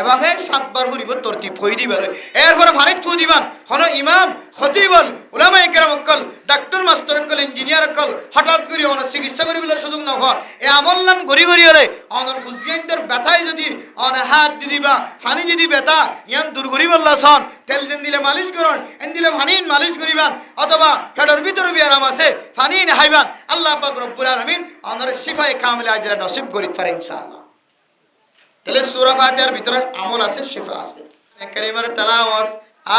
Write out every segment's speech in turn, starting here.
এভাবে 7 বার ফুরিব তরতিব হই দিবার এরপরে ফারিক থু দিবান হন ইমাম খতিবল উলামায়ে কেরাম অকল ডাক্তার মাস্টার অকল ইঞ্জিনিয়ার অকল হঠাৎ করে অন চিকিৎসা করিবলৈ সুযোগ নহর এ আমললান গরি গরি রে অনর হুজিয়ানদের ব্যথায় যদি অন হাত দি দিবা ফানি যদি ব্যথা ইয়ান দূর করি বললা সন তেল দেন দিলে মালিশ করন এন দিলে ফানিন মালিশ করিবান অথবা হেডর ভিতর বি আরাম আছে ফানি নাহাইবান আল্লাহ পাক রব্বুল আলামিন অনর শিফায়ে কামিলা আজরা নসিব করি পারে ইনশাআল্লাহ। তাহলে সূরা ফাতিহার ভিতরে আমল আছে শিফা আছে কারিমার তেলাওয়াত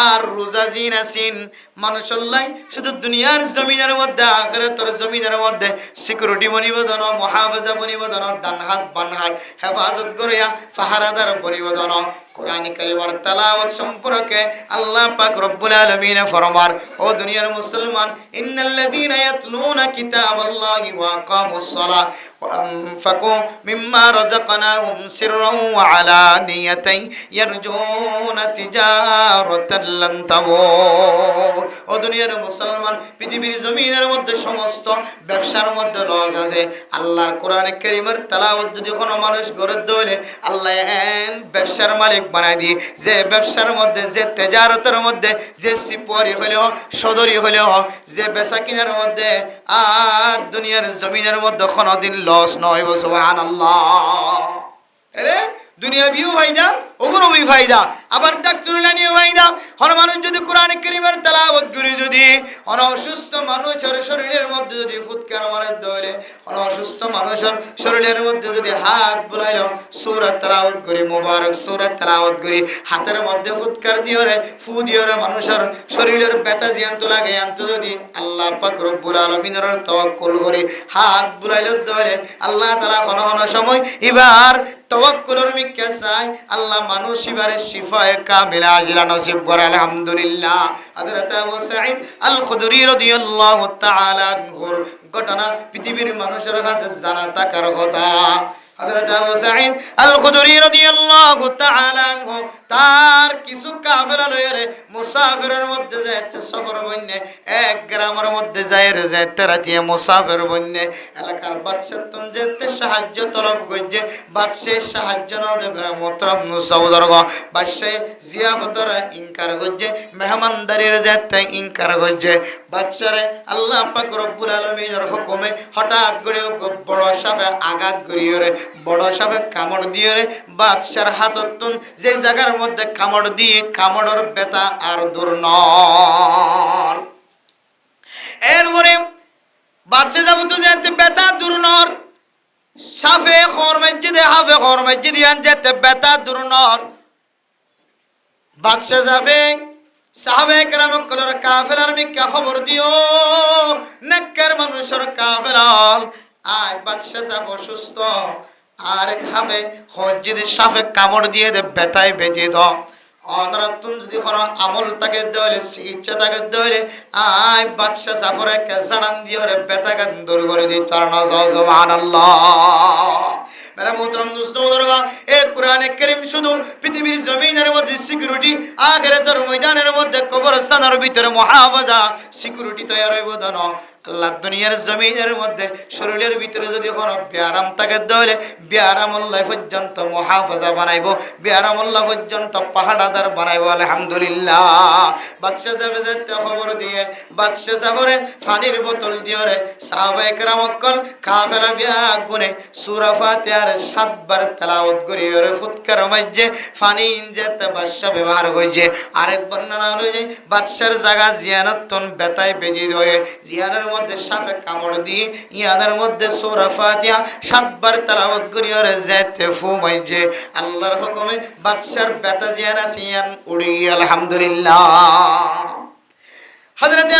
আর রোজা জিন আসিন মানুষল্লাই শুধু দুনিয়ার জমিনের মধ্যে আখিরাতের জমিনের মধ্যে সিকিউরিটি বনিবদন মুহাফাজা বনিবদন দানহাত বানহাত হেফাজত করিয়া ফাহারাদার বনিবদন কোরআন কারীমের তেলাওয়াত সম্পর্কে আল্লাহ পাক রব্বুল আলামিন ফরমান ও দুনিয়ার মুসলমান ইন্নাল্লাযীনা ইয়াতলুনা কিতাবাল্লাহি ওয়া আকামুস সালাহ ওয়া আনফাকু মিম্মা রাযাকনাহুম সিররান ওয়া আলানিয়াতান ইয়ারজুনা তিজারাতান লান তাবুর। ও দুনিয়ার মুসলমান পৃথিবীর জমিনের মধ্যে সমস্ত ব্যবসার মধ্যে লস আছে আল্লাহর কোরআন কারীমের তেলাওয়াত যদি কোনো মানুষ করে দইলে আল্লাহ এন ব্যবসার মালিক বানাই দি যে ব্যবসার মধ্যে যে তেজারতের মধ্যে যে সিপরি হলেও সদরি হলেও যে বেচা কিনার মধ্যে আর দুনিয়ার জমিনের মধ্যে কোনোদিন লস নয় সুবহানাল্লাহ। আরে দুনিয়া বিও ফায়দা ওখরবি ফায়দা আবার ডাক্তার লানিও ফায়দা হন মানুষ যদি কোরআন কারীমের তেলাওয়াত করে যদি অন অসুস্থ মানুষের শরীরের মধ্যে যদি ফুৎকার মারে দইলে অন অসুস্থ মানুষের শরীরের মধ্যে যদি হাত বুলাইলো সূরা তেলাওয়াত করে মুবারক সূরা তেলাওয়াত করে হাতের মধ্যে ফুৎকার দিও রে ফু দিও রে মানুষের শরীরের ব্যথা জিয়ান্ত লাগে আন্ত যদি আল্লাহ পাক রব্বুল আলামিনের তাওয়াক্কুল করে হাত বুলাইলো দইলে আল্লাহ তাআলা কোন কোন সময় এবার তাওয়াক্কুলের মিক্কা চাই আল্লাহ মানুষ এবারে শিফায়ে কামিলা আজরা নসিব করে আলহামদুলিল্লাহ। হযরত আবু সাঈদ আল খুদরি রাদিয়াল্লাহু তাআলা আনহুর ঘটনা পৃথিবীর মানুষের কাছে জানা থাকার কথা। হযরত আবু সাঈদ আল খুদরি রাদিয়াল্লাহু তাআলা আনহু তার কিছু কাফেলা লয়ে মুসাফিরের মধ্যে যাইতে সফর বন্যে এক গ্রামের মধ্যে যায় রে যাইতে রাতিয়ে মুসাফির বন্যে এলাকার বাদশাহ তন যেতে সাহায্য তলব করছে বাদশাহ সাহায্য না দেবে মোহতরম মুসাবদরগ বাদশাহ জিয়াফতর ইনকার করছে মেহমানদারির যাইতে ইনকার করছে বাদশারে আল্লাহ পাক রব্বুল আলামিনের হুকুমে হঠাৎ করে বড় সাপে আঘাত করিয়ে রে বড় সাপে কামড় দিয়ে রে বাদশার হাততুন যে জায়গার মধ্যে কামড় দিয়ে কামড়ের ব্যথা আর দূর নর এরপরে বাদশা যাব তো যেতে ব্যথা দূর নর সাপে খর মসজিদে হাফে খর মসজিদে আন যেতে ব্যথা দূর নর বাদশা যাবে সাহাবে কেরাম কলর কাফেলার মিক্কা খবর দিও নেককার মানুষের কাফেলাল আয় বাদশা সাফ অসুস্থ আর খাবে যদি সাপে কামড় দিয়ে দে ব্যথায় বেঁধে দাও অনরাতুন যদি কোনো আমল তাকে দেওয়ালে চিকিৎসা তাকে দেওয়ালে আয় বাদশা সাফরে কেসাড়ান দিয়ে ব্যথাকে দূর করে দিতে পারে না সুবহানাল্লাহ। मेरा मोहतरम दोस्तों बुजुर्गों ए कुरान करीम শুধু পৃথিবীর জমিনের মধ্যে সিকিউরিটি আখিরাতের ময়দানের মধ্যে কবরস্থানের ভিতরে মুহাফাজা সিকিউরিটি তৈরি হইব দানো আল্লাহ দুনিয়ার জমিনের মধ্যে শরীরের ভিতরে যদি কোনো বিয়ারাম থাকে দলে বিয়ারামুল্লাহ পর্যন্ত মুহাফাজা বানাইবো বিয়ারামুল্লাহ পর্যন্ত পাহাড়াদার বানাইবো আলহামদুলিল্লাহ। বাদশা যাবে যেতে খবর দিয়ে বাদশা যাবরে পানির বোতল দিও রে সাহাবায়ে কেরাম অকল কাফেরা বিয়া গুনে সূরা ফাতিহার 7 বার তেলাওয়াত করিয়ে রে ফুৎকার মাঝে পানি যেতে বাদশা ব্যবহার কইছে আরেক বর্ণনা হইছে বাদশার জায়গা জিয়ানতন বেতায় বেজি হয়ে জিয়ানের মধ্যে সাপে কামড় দিয়ে ইয়াদের মধ্যে সূরা ফাতিহা 7 বার তেলাওয়াত করিয়ে রে যেতে ফু মাইছে আল্লাহর হুকুমে বাদশার বেতা জিয়ান আসিয়ান উড়ি আলহামদুলিল্লাহ। হযরত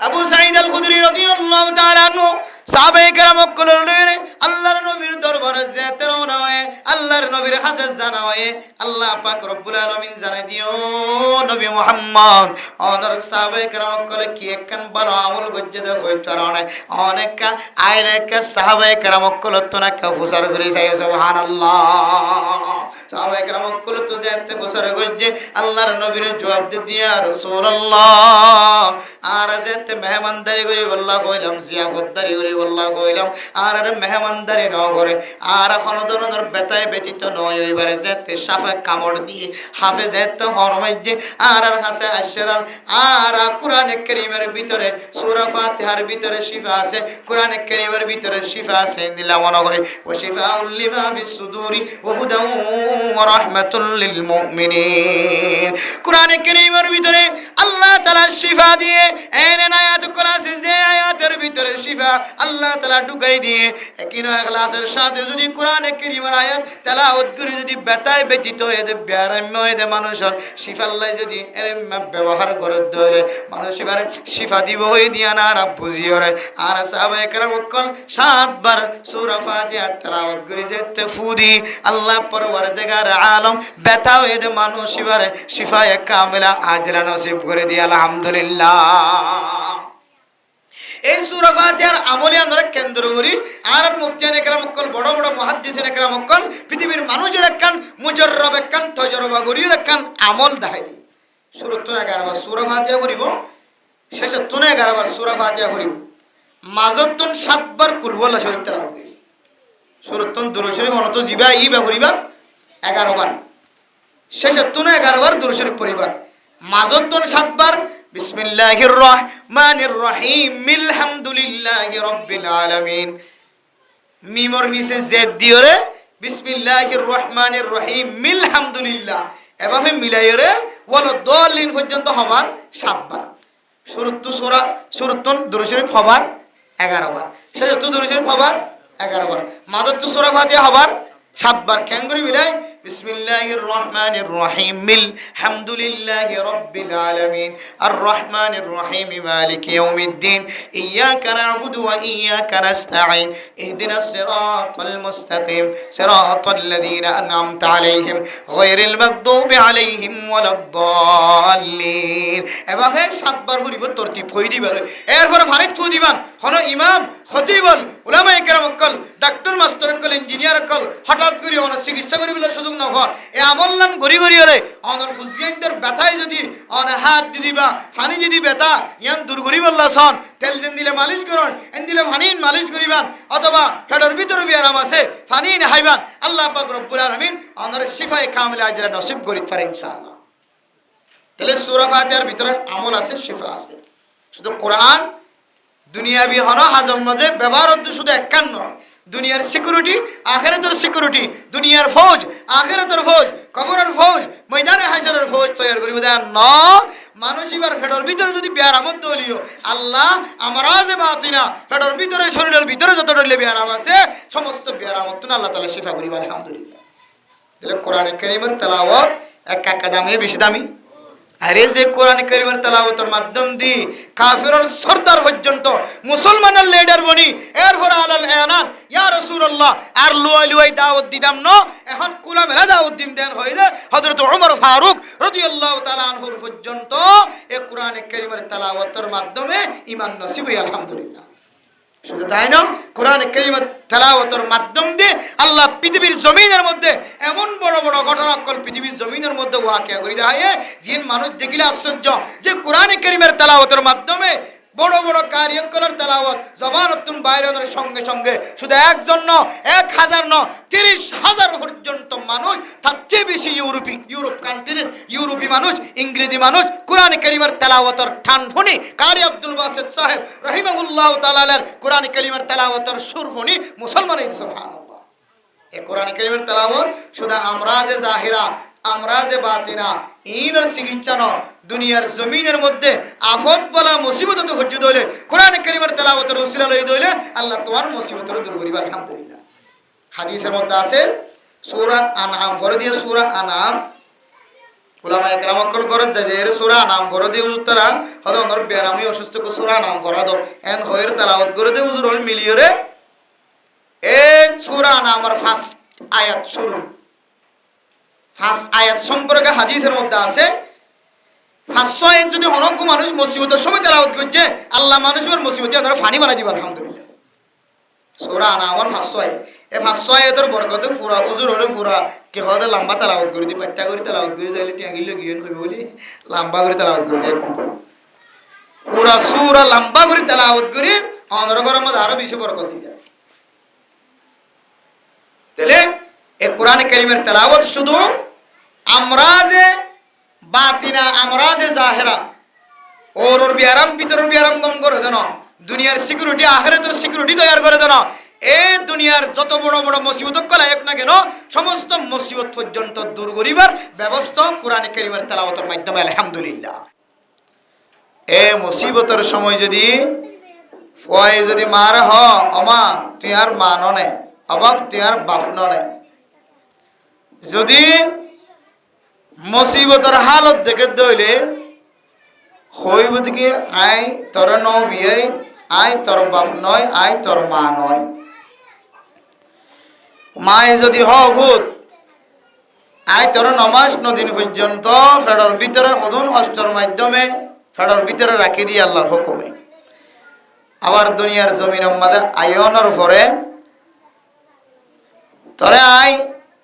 আবু সাঈদ আল খুদরি রাদিয়াল্লাহু তাআলা আনহু সাহাবায়ে কেরাম কলরে আল্লাহর নবীর দরবারে যেতে রওনা হয়ে আল্লাহর নবীর কাছে জানা হয়ে আল্লাহ পাক রব্বুল আলামিন জানাই দিও নবী মুহাম্মদ অনর সাহাবায়ে কেরাম কলে কি একখান ভালো আমল গজ্জে দে হইতো না অনেক আইলেকা সাহাবায়ে কেরাম কলে তো না ফুসার করে যায় সুবহানাল্লাহ। সাহাবায়ে কেরাম কলে তো যেতে ফুসার গজ্জে আল্লাহর নবীর জবাব দিয়া রাসূলুল্লাহ আর যেতে মেহমানদারি করি আল্লাহ কইলাম জিয়াফতদারি করি বল্লা কইলাম আর মেহমানদারি ন করে আর কোনো ধরনের বেতায় ব্যতীত নয় ওইবারে যেতে সাফে কামড় দিয়ে হাফে যেতে হরমাইজে আর কাছে আসের আর কোরআনে কারীমের ভিতরে সূরা ফাতিহার ভিতরে শিফা আছে কোরআনে কারীমের ভিতরে শিফা আছে দিলাম মনে হয় ও শিফাউল লিমা ফিস সুদুরি ওয়া হুদাউ ওয়া রাহমাতুল লিল মুমিনিন কোরআনে কারীমের ভিতরে আল্লাহ তাআলা শিফা দিয়ে এনে আয়াত কোরআন যে আয়াতের ভিতরে শিফা আল্লাহ তাআলা ঢুকাই দিয়ে কিনো ইখলাসের সাথে যদি কোরআনে কারীমের আয়াত তেলাওয়াত করে যদি বেতায় ব্যতীত এতে ব্যারাম্য এতে মানুষের শিফা আল্লাহ যদি এর ব্যবহার করে ধরে মানুষ এবারে শিফা দিব হয়ে দিয়া না আর বুঝিও রে আর সাহাবায়ে কেরাম কল 7 বার সূরা ফাতিহা তেলাওয়াত করে যেতে ফুদি আল্লাহ পরওয়ারদিগার আলম বেতাও এতে মানুষ এবারে শিফায়ে কামিলা আজলা নসিব করে দিয়ে আলহামদুলিল্লাহ। এই সূরা ফাতিহার আমলে আমরা কেন্দ্র করি আর মুফতিয়ানে কেরাম কল বড় বড় মুহাদ্দিসিনে কেরাম কল পৃথিবীর মানুষের একখান মুজাররব একখান তজরবা করির একখান আমল দেখাই দি শুরুত 11 বার সূরা ফাতিহা করিব শেষে 11 বার সূরা ফাতিহা করিব মাঝতুন 7 বার কুল হুয়াল্লাহ শরীফ তেলাওয়াত করি শুরুত দুরূদ শরীফ অনত জিবা ইবা করিবা 11 বার শেষে 11 বার দুরূদ শরীফ পড়িবা মাঝতুন 7 বার বিসমিল্লাহির রহমানির রহিম আলহামদুলিল্লাহি রাব্বিল আলামিন মিমর নিচে জেদ দিওরে বিসমিল্লাহির রহমানির রহিম আলহামদুলিল্লাহ এভাবে মিলাইরে ওয়ালা দাল্লিন পর্যন্ত হবার 7 বার শুরুতুন দুরূদ শরীফ হবার 11 বার শেষত দুরূদ শরীফ হবার 11 বার মাদত সূরা ফাতিহা হবার 7 বার কেন করে মিলাই বিসমিল্লাহির রহমানির রহিম আলহামদুলিল্লাহি রাব্বিল আলামিন আর রহমানির রহিম মালিকি ইয়াউমিদ্দিন ইয়াকা না'বুদু ওয়া ইয়াকা নাস্তাঈন ইহদিনাস সিরাতাল মুস্তাকিম সিরাতাল্লাযীনা আন'আমতা আলাইহিম গায়রিল মাগদুবি আলাইহিম ওয়ালাদ-দাল্লিন এভাবে 7 বার পড়িব তরতিব হই দিবা এরপর ফারিক থু দিবান কোন ইমাম খতিবুল উলামায়ে কেরাম call doctor master call engineer call হঠাৎ করে অন চিকিৎসা করি বলে সুযোগ না হয় এ আমললান গরি গরি রে অনর হুজিয়ানদের ব্যথায় যদি অন হাত দি দিবা পানি যদি ব্যথা ইয়ান দূর করি বললা সন তেল দেন দিলে মালিশ করুন এন দিলে পানিন মালিশ করিবান অথবা হেডর ভিতর বি আরাম আছে পানি নাহাইবান আল্লাহ পাক রব্বুল আলামিন অনর শিফায়ে কামিলা আজরা নসিব করি পারে ইনশাআল্লাহ। তাহলে সূরা ফাতিহার ভিতরে আমল আছে শিফা আছে শুধু কোরআন দুনিয়াবি হন হাজম মাঝে ব্যবহার শুধু একখান নয় দুনিয়ার সিকিউরিটি আখিরাতের সিকিউরিটি দুনিয়ার ফৌজ আখিরাতের ফৌজ কবরের ফৌজ ময়দানে হাশরের ফৌজ তৈরি করিব দেন না মানুষ এবার ফেডর ভিতরে যদি বিয়ারামত দলিও আল্লাহ আমরাজে বাতিনা ফেডর ভিতরে শরীরের ভিতরে যত ডলে বিয়ারাম আছে সমস্ত বিয়ারামত আল্লাহ তাআলা শিফা করিব আলহামদুলিল্লাহ। তাহলে কোরআনে কারীমের তেলাওয়াত এক দামি বেশি দামি আরে যে কোরআন কারীমের তেলাওয়াতের মাধ্যম দি কাফিরের সরদার পর্যন্ত মুসলমানের লিডার বনি এরপর আলাল এলান ইয়া রাসূলুল্লাহ আর লুয়াই দাওয়াত দিদাম ন এখন কুলা মেলা দাওয়াত দিম দেন হইলে হযরত ওমর ফারুক রাদিয়াল্লাহু তাআলা আনহুর পর্যন্ত এই কোরআন কারীমের তেলাওয়াতের মাধ্যমে ঈমান নসিব হই আলহামদুলিল্লাহ। শুধু তাই না কোরআন কারীমের তেলাওয়াতের মাধ্যম দিয়ে আল্লাহ পৃথিবীর জমিনের মধ্যে এমন বড় বড় ঘটনা কল পৃথিবীর জমিনের মধ্যে ওয়াকিয়া করি যায় জিন মানুষ দেখিলে আশ্চর্য যে কোরআন কারীমের তেলাওয়াতের মাধ্যমে বড় বড় কারিয়কলের তেলাওয়াত জবানতুন বাইরের সঙ্গে সঙ্গে শুধু একজন ন 1000 ন 30,000 পর্যন্ত মানুষ তার চেয়ে বেশি ইউরোপ কান্ট্রির ইউরোপী মানুষ ইংরেজি মানুষ কোরআন কারীমের তেলাওয়াতের ঠানফুনি কারি আব্দুল বাসিত সাহেব রাহিমাহুল্লাহ তাআলার কোরআন কারীমের তেলাওয়াতের সুরফুনি মুসলমানই সুবহানাল্লাহ। এই কোরআন কারীমের তেলাওয়াত শুধু আমরাজে জাহিরা আমরাজে বাতিনা ইনার চিকিৎসা ন দুনিয়ার জমিনের মধ্যে আফত বলা মুসিবত তো হজ্জ দইলে কোরআন কারীমের তেলাওয়াতের ওসিলা লই দইলে আল্লাহ তোমার মুসিবতের দূর করিবে আলহামদুলিল্লাহ। হাদিসের মধ্যে আছে সূরা আনআম ফরদিয়া সূরা আনআম উলামায়ে কেরাম কল করে যে এর সূরা আনআম ফরদিয়া উত্তরা হদ অনর বেরামি অসুস্থ কো সূরা আনআম ফরাদ এন হয়ের তেলাওয়াত করে দে হুজুর হল মিলিয়রে এই সূরা আনআমের ফার্স্ট আয়াত শুরু ফার্স্ট আয়াত সম্পর্কে হাদিসের মধ্যে আছে ফার্স্ট আয়াত যদি অনেক মানুষ মুসিবতের সময় তেলাওয়াত করছে আল্লাহ মানুষের মুসিবতে আমরা ফানি বানাই দিবা আলহামদুলিল্লাহ। সূরা আনআমের ফার্স্ট আয়াত এই ফার্স্ট আয়াতের বরকতে পুরা হুজুর হলে পুরা কি হদে লম্বা তেলাওয়াত করে দি বাট্টা করে তেলাওয়াত করে দিলে টিয়াগি লগিয়েন কইবে বলি লম্বা করে তেলাওয়াত করে দেয় পুরা সূরা লম্বা করে তেলাওয়াত করে আমাদের ঘরের মধ্যে আরো বেশি বরকত দিয়ে যায়। তাহলে এই কোরআন কারীমের তেলাওয়াত শুধু আমরা যে বাতিনা, আমরা যে জাহেরা, ওর বিয়ারাম ভিতর বিয়ারাম দম করে দেন, দুনিয়ার সিকিউরিটি আখিরাতের সিকিউরিটি তৈরি করে দেন। এই দুনিয়ার যত বড় বড় মুসিবত কলায়ক না কেন, সমস্ত মুসিবত পর্যন্ত দূর করিবার ব্যবস্থা কোরআন কারীমের তেলাওয়াতের মাধ্যমে, আলহামদুলিল্লাহ। এই মুসিবতের সময় যদি ফয় যদি মার হ অমা তুই আর মা ননে, অবাব তুই আর বাপ ননে, যদি মুসিবতের হালত দেখে দইলে হইব দিকে আই তোর ন বিয়ে, আই তোর বাপ নয়, আই তোর মা নয়। মায় যদি হুত আই তোর নমাজ নদিন পর্যন্ত ফেডর ভিতরে হদুন হস্টের মাধ্যমে ফেডর ভিতরে রাখি দিয়ে আল্লাহর হুকুমে। আবার দুনিয়ার জমিনের মধ্যে আয়নের পরে তোরে আই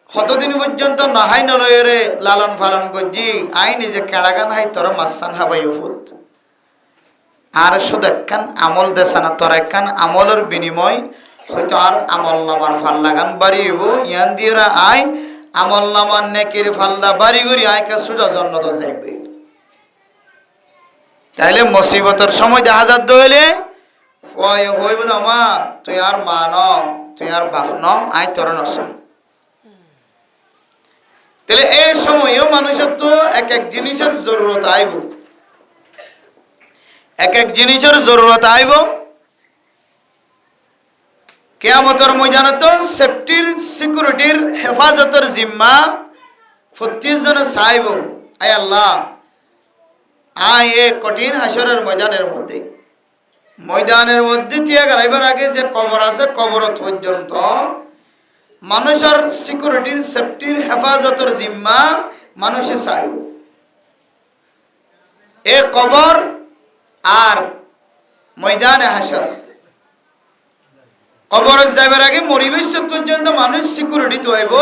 কতদিন পর্যন্ত নহাই নলয়েরে লালন পালন করছি, আই নিজে কেড়াগান হাই তোর মাসান হাবাই ফুট। আর শুধু একখান আমল দেশানা, তোর একখান আমলের বিনিময় হয়তো আর আমল নামার ফাল লাগান বাড়ি হইব, ইয়ান দিয়ে আই আমল নামার নেকির ফাল্লা বাড়ি করি আইকা সোজা জন্নত যাইবে। তাইলে মুসিবতের সময় দেখা যাত হইলে হইব আমা তুই আর মা ন, তুই আর বাপ ন, আই তোর নসল। তাহলে এই সময়ও মানুষের তো এক এক জিনিসের জরুরত আইব, এক এক জিনিসের জরুরত আইব। কিয়ামতের ময়দানে তো সেফটির সিকিউরিটির হেফাজতের জিম্মা ৩৫ জনে চাইব, আয় আল্লাহ আয় এ কঠিন হাসরের ময়দানের মধ্যে তিয়া গাড়াইবার আগে যে কবর আছে, কবরত পর্যন্ত মানুষের সিকিউরিটির সেফটির হেফাজতের জিম্মা মানুষে চাইব। এ কবর আর ময়দানে হাসর, কবর যাইবার আগে পরিবেশ পর্যন্ত মানুষ সিকিউরিটি তো হইব,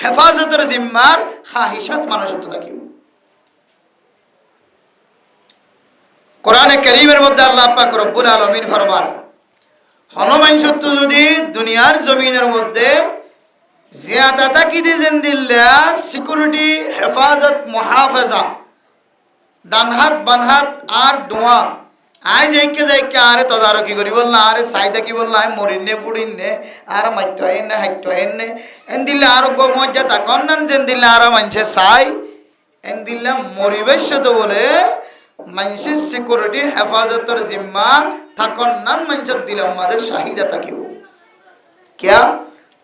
হেফাজতের জিম্মার হাহিসাত মানুষের তো থাকিব। কোরআনে কারীমের মধ্যে আল্লাহ পাক রব্বুল আলামিন ফরমান, হনুমান সত্য যদি দুনিয়ার জমিনের মধ্যে জিয়াদা তাকিদে জিন্দিল্লা সিকিউরিটি হেফাজত মুহাফাজা ডানহাত বানহাত আর দোয়া আই যাইকে আরে তদারকি করি বল না, আরে চাই থাকি বল না, মরিনে ফুড়িনে আর মাত্য হেনে হাইত্য হেনে এন দিলে আর গমজা তাকন না, যেন দিলে আর মানুষে চাই এন দিলে মরিবেশ তো বলে মানুষের সিকিউরিটি হেফাজতের জিম্মা থাকন নান মানুষের দিলাম মাঝে শাহিদা থাকিব। কিয়া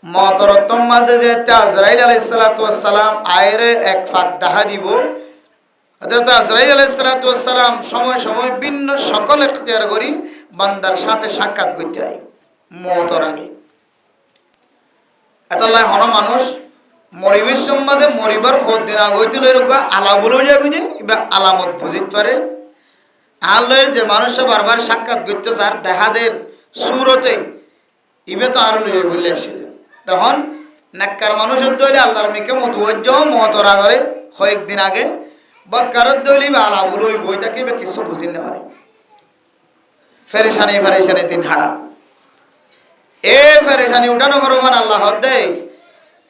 মতরতম মাঝে যে আজরাইল আলাইহিস সালাতু ওয়াস সালাম আয়রে এক ফাঁক দেখা দিব, হযরত আজরাইল আলাইহিস সালাতু ওয়াস সালাম সময় সময় ভিন্ন সকল ইখতিয়ার করি বান্দার সাথে সাক্ষাৎ করতে হয় মওতর আগে। এতলাই হন মানুষ মরিবের সম্বাদে মরিবার দিন আগ হইতে লইরকা আলাবুল হইয়া গিয়ে বা আলামত বুঝিত পারে। আল্লাহর যে মানুষে বারবার সাক্ষাৎ করতে চার দেহাদের সুরতে ইবে তো আরো লইয়া বলে আসলে তখন নাক্কার মানুষের দইলে আল্লাহর মেকে মতুয়াজ্য মতর আগরে কয়েকদিন আগে বদকারত দইলে বা আলাবুল হই বই থাকে বা কিছু বুঝিন না পারে ফেরেশানি ফেরেশানি দিন হারা এ ফেরেশানি উঠানো করবান আল্লাহ দেয়।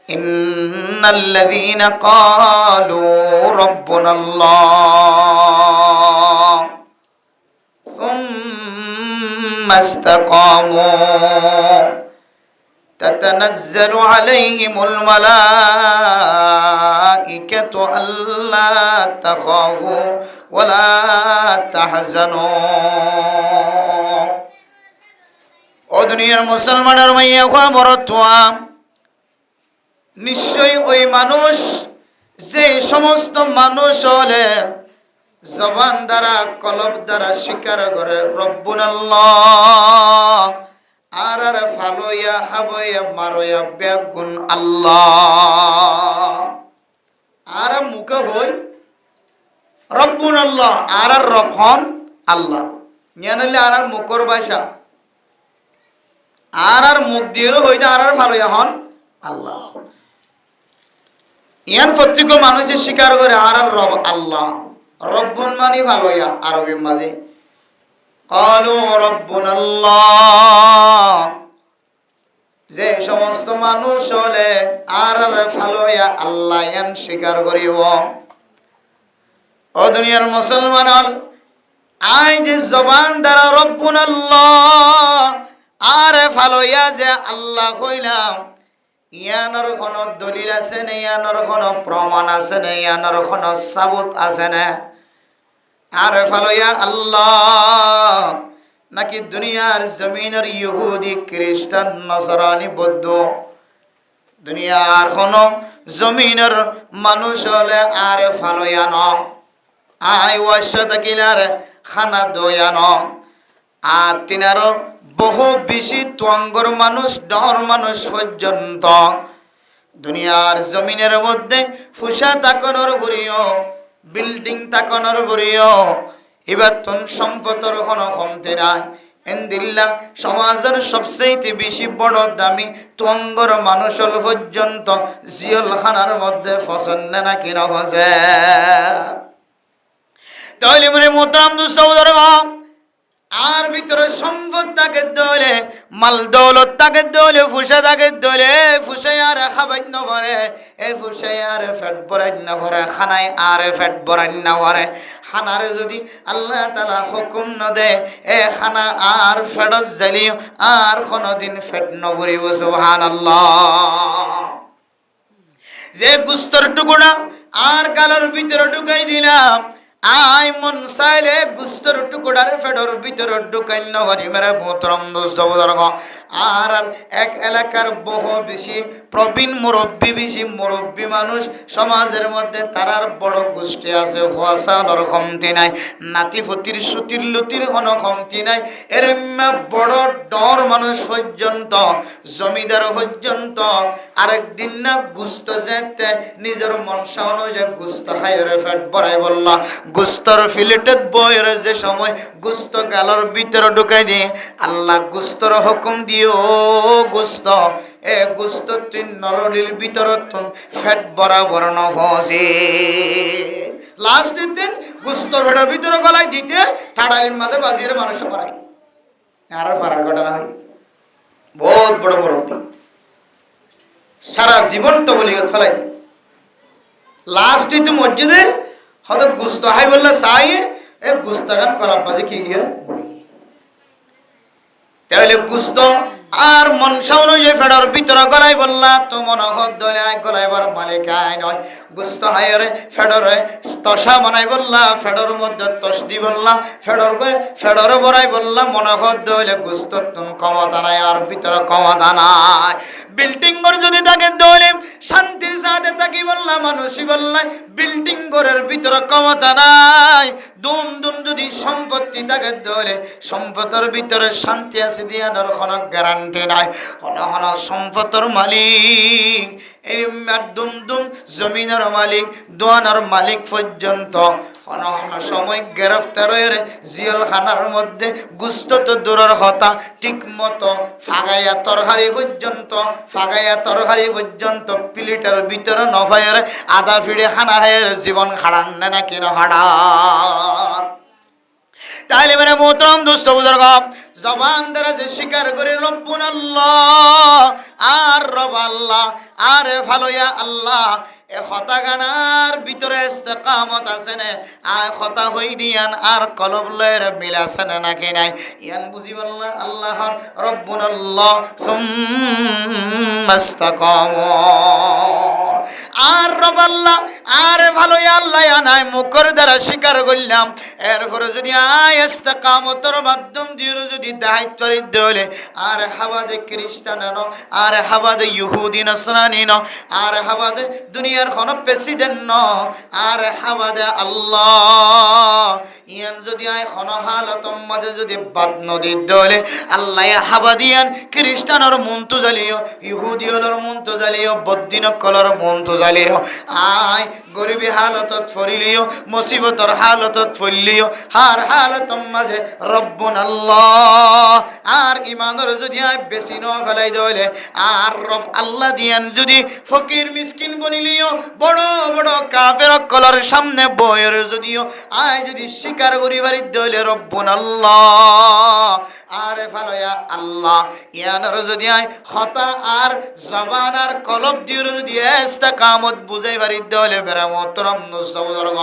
ইন্নাল্লাযীনা ক্বালু রাব্বুনাল্লাহ সুম্মা ইসতাকামু তাতানাজ্জালু আলাইহিমুল মালাঈকাতু আল্লা তাখাফু ওয়া লা তাহজানু। ও দুনিয়ার মুসলমানের মাইয়া খবর তোয়া নিশ্চয় ওই মানুষ যে সমস্ত মানুষ হলে জবান দ্বারা কলব দ্বারা স্বীকার করে রব্বুনাল্লাহ আর আর ফালোয়া হাবয়া মারয়া বেগুন আল্লাহ আর মুখে হই রব্বুনাল্লাহ আর আর রফন আল্লাহ জানলে আর আর মুখর ভাষা আর আর মুখ দিয়ে হইতে আর আর ফালোয়া হন আল্লাহ। ইয়ান প্রত্যেক মানুষের স্বীকার করে আর আর রব আল্লাহ রব্বন মানে ভালোয়া আরবির মাঝে ক্বালু রাব্বুনাল্লাহ, যে সমস্ত মানুষ হলে আর ফালয়া আল্লাহ ইয়ান স্বীকার করিব। ও দুনিয়ার মুসলমান, আই যে জবান দ্বারা রব্বুনাল্লাহ আর ফালয়া যে আল্লাহ কইলাম, ইয়ানোর কোন দলিল আছে না, ইয়ানোর কোন প্রমাণ আছে না, ইয়ানোর কোন সাবুত আছে না? আর ফালয়া আল্লাহ নাকি দুনিয়ার জমিনের ইহুদি খ্রিস্টান নসরানি বৌদ্ধ, দুনিয়ার কোন জমিনের মানুষ হলে আর ফালয়া ন আই ওয়াশা থাকিলার খানা দয়া ন। আর তিনারও বহু বেশি তুয়াঙ্গর মানুষ, ডর মানুষ পর্যন্ত দুনিয়ার জমিনের মধ্যে ফুসা তাকানোর ভরিও, বিল্ডিং তাকানোর ভরিও, এবার তুন সম্পদর কোনো কমতি নাই। এন্দিল্লা সমাজের সবচেয়ে বেশি বড় দামি তুয়াঙ্গর মানুষ পর্যন্ত জিয়ল খানার মধ্যে পছন্দ নাকি নবজে। তাহলে মানে মোহতারাম দোস্ত, আর ভিতরে সম্পদ তাকে দলে, মাল দৌলত তাকে দলে, ফুসা তাকে দলে, ফুসাই আর খাবাই না পারে, এই ফুসাই আর ফেট ভরাই না পারে, খানায় আর ফেট ভরাই না পারে। খানারে যদি আল্লাহ তাআলা হুকুম না দে, এ খানা আর ফেটত জ্বালিও আর কোনোদিন ফেট নভরিব। সুবহানাল্লাহ। যে গুস্তর টুকুরা আর গালের ভিতরে ঢুকাই দিলাম, আই মন চাইলে গুস্তর টুকুরার ফেডর ভিতরে ঢুকাই নভরি মেরে মোহতরম দোস্ত বুজুর্গ। আর এক এলাকার বহু বেশি প্রবীণ মুরব্বী, বেশি মুরব্বী মানুষ সমাজের মধ্যে তারার বড় গোষ্ঠী আছে, ফসালর কমতি নাই, নাতি ফতির সুতির লুতির কোনো কমতি নাই। এরম বড় ডর মানুষ পর্যন্ত, জমিদার পর্যন্ত আরেকদিন না গুস্ত যেতে নিজের মনসা অনুযায়ী গুস্ত খাইরে ফেট ভরাই বললা। গুস্তর ফিলেটেড বইয়ের যে সময় গুস্ত গালর ভিতরে ঢুকাই দিয়ে আল্লাহ গুস্তর হুকুম দিও, গুস্ত এ গুস্ত তুই নরলির ভিতর তুন ফেট বরাবর নফসে। লাস্টের দিন গুস্ত ফেটার ভিতরে গলায় দিতে ঠাডালির মাঝে বাজিয়ে মানুষ পারাই আর পারার ঘটনা হয়। বহুত বড় মুরব্বী সারা জীবন তো বলি ফেলাই দিই, লাস্টে তো মসজিদে হয়তো গুস্ত হাই বললে চাই এ গুস্তাগান করার বাজে কি গিয়ে তাহলে গুস্ত আর মনসা অনুযায়ী ফেডার ভিতরে গলাই বললা তো মনে হত দলে গলাইবার মালিক আই নয়। গুস্ত হাইরে ফেডরে তসা বানাই বললা, ফেডর মধ্যে তস দি বললা, ফেডর বড়াই বললা, মনে হত দলে গুস্ত তুন ক্ষমতা নাই আর ভিতরে ক্ষমতা নাই। বিল্ডিং ঘর যদি তাকে দলে শান্তির সাথে তাকি বললা, মানুষই বললা বিল্ডিং ঘরের ভিতরে ক্ষমতা নাই। দুম দুম যদি সম্পত্তি তাকে দলে সম্পদের ভিতরে শান্তি আছে দিয়ানোর কোনো গ্যারান্টি নাই। হন হন সম্পদের মালিক, এই দুম দুম জমিনের মালিক, দোয়ানার মালিক পর্যন্ত হন হন সময় গ্রেফতার হয়ে জিয়ল খানার মধ্যে গুস্ত তো দূরের কথা, ঠিক মতো ফাগাইয়া তরকারি পর্যন্ত প্লেটের ভিতরে নফায়ের আধা ফিড়ে খানা হায়ের জীবন খাড়ান না কেন হাড়ান। তাইলে মানে মোহতরম দোস্ত বুজুর্গ, জবান দ্বারা যে স্বীকার করে রব্বুনাল্লাহ আর রব আল্লাহ আর ভালোয়া আল্লাহ, এ কথা গানার ভিতরে ইস্তেকামত আছে না, আর কথা হই দিয়ান আর কলব লয়ের মিল আছে না নাকি নাই? ইয়ান বুঝি বললা আল্লাহর রব্বুনাল্লাহ সুম্মা ইস্তাকামু আর রব আল্লাহ আর ভালোয়া আল্লাহ নাই মুখর দ্বারা স্বীকার করলাম। এরপরে যদি ইস্তেকামতের মাধ্যম দিয়ে যদি দায়িত্ব হলে আর হাবাদে খ্রিস্টান ন, আর হাবাদে ইহুদি নসরানি ন, আর হাবাদে দুনিয়ার কোনো প্রেসিডেন্ট ন, আর হাবাদে আল্লাহ ইয়ান যদি কোনো হালতর মাঝে যদি বাদ নদী দলে আল্লাহ হাবাদিয়ান খ্রিস্টানের মন্ত জ্বালিও, ইহুদি হলর মন্ত জ্বালিও, বদ্দিন কলর মন তো জ্বালিও আয় গরিবী হালতত ফরিলিও মুসিবতর হালতত ফলিও হার হালত মাঝে রব্বুন আল্লাহ আর ইমানের যদি আয় বেশি ন ফেলাই দলে আর রব আল্লাহ দিয়ান যদি ফকির মিসকিন বনিলিও বড় বড় কাফের কলার সামনে বয়ের যদিও আয় যদি স্বীকার করিবারি দলে রব্বুন আল্লাহ আরে ফালয়া আল্লাহ ইয়ানার যদি আয় খতা আর জবান আর কলব দিয়ে যদি ইস্তেকামত বুঝাইবারি দলে বেরা মোহতরম নুসবুজুর্গ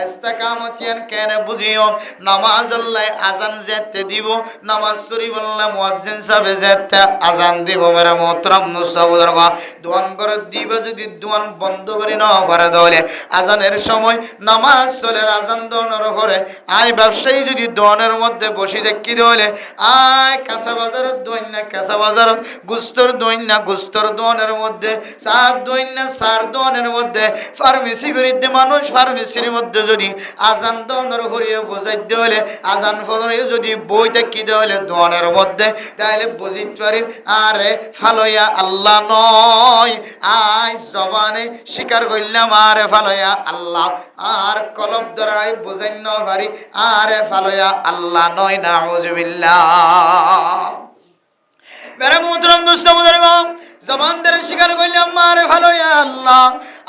ইস্তেকামত ইয়ান কেন বুঝিও নামাজ আল্লাহ আজান যেতে দিব নামাজ শরীফ আল্লাহ মুয়াজ্জিন সাহেব যেতে আজান দিব মেরা মোহতরম নুসবুজুর্গ দোয়ান করে দিব যদি দোয়ান বন্ধ করি না পারে দলে আজানের সময় নামাজ চলে আজান দোয়ানোর পরে আয় ব্যবসায়ী যদি দোয়ানের মধ্যে বসি দেখি দলে আয় কাঁচা বাজারের দোয়ান না কাঁচা বাজারের গুস্তর দোয়ান না গুস্তর দোয়ানের মধ্যে সার দোয়ান না সার দোয়ানের মধ্যে ফার্মেসি করিতে মানুষ ফার্মেসির মধ্যে যদি আজান দোয়ানোর পরে বোঝাই দলে আজান ফলে যদি বই দেখি দলে দোয়ানের মধ্যে তাহলে বুঝিতে পারি আরে ফালয়া আল্লাহ নয় আয় জবানে স্বীকার করলাম আরে ফালয়া আল্লাহ আর কলব দ্বারাই বুঝাই ন পারি আরে ফালয়া আল্লাহ নয় নাউজুবিল্লাহ মেরে মুহতরম দোস্ত বুজুর্গ জবান দ্বারা স্বীকার করলাম আরে ফালয়া আল্লাহ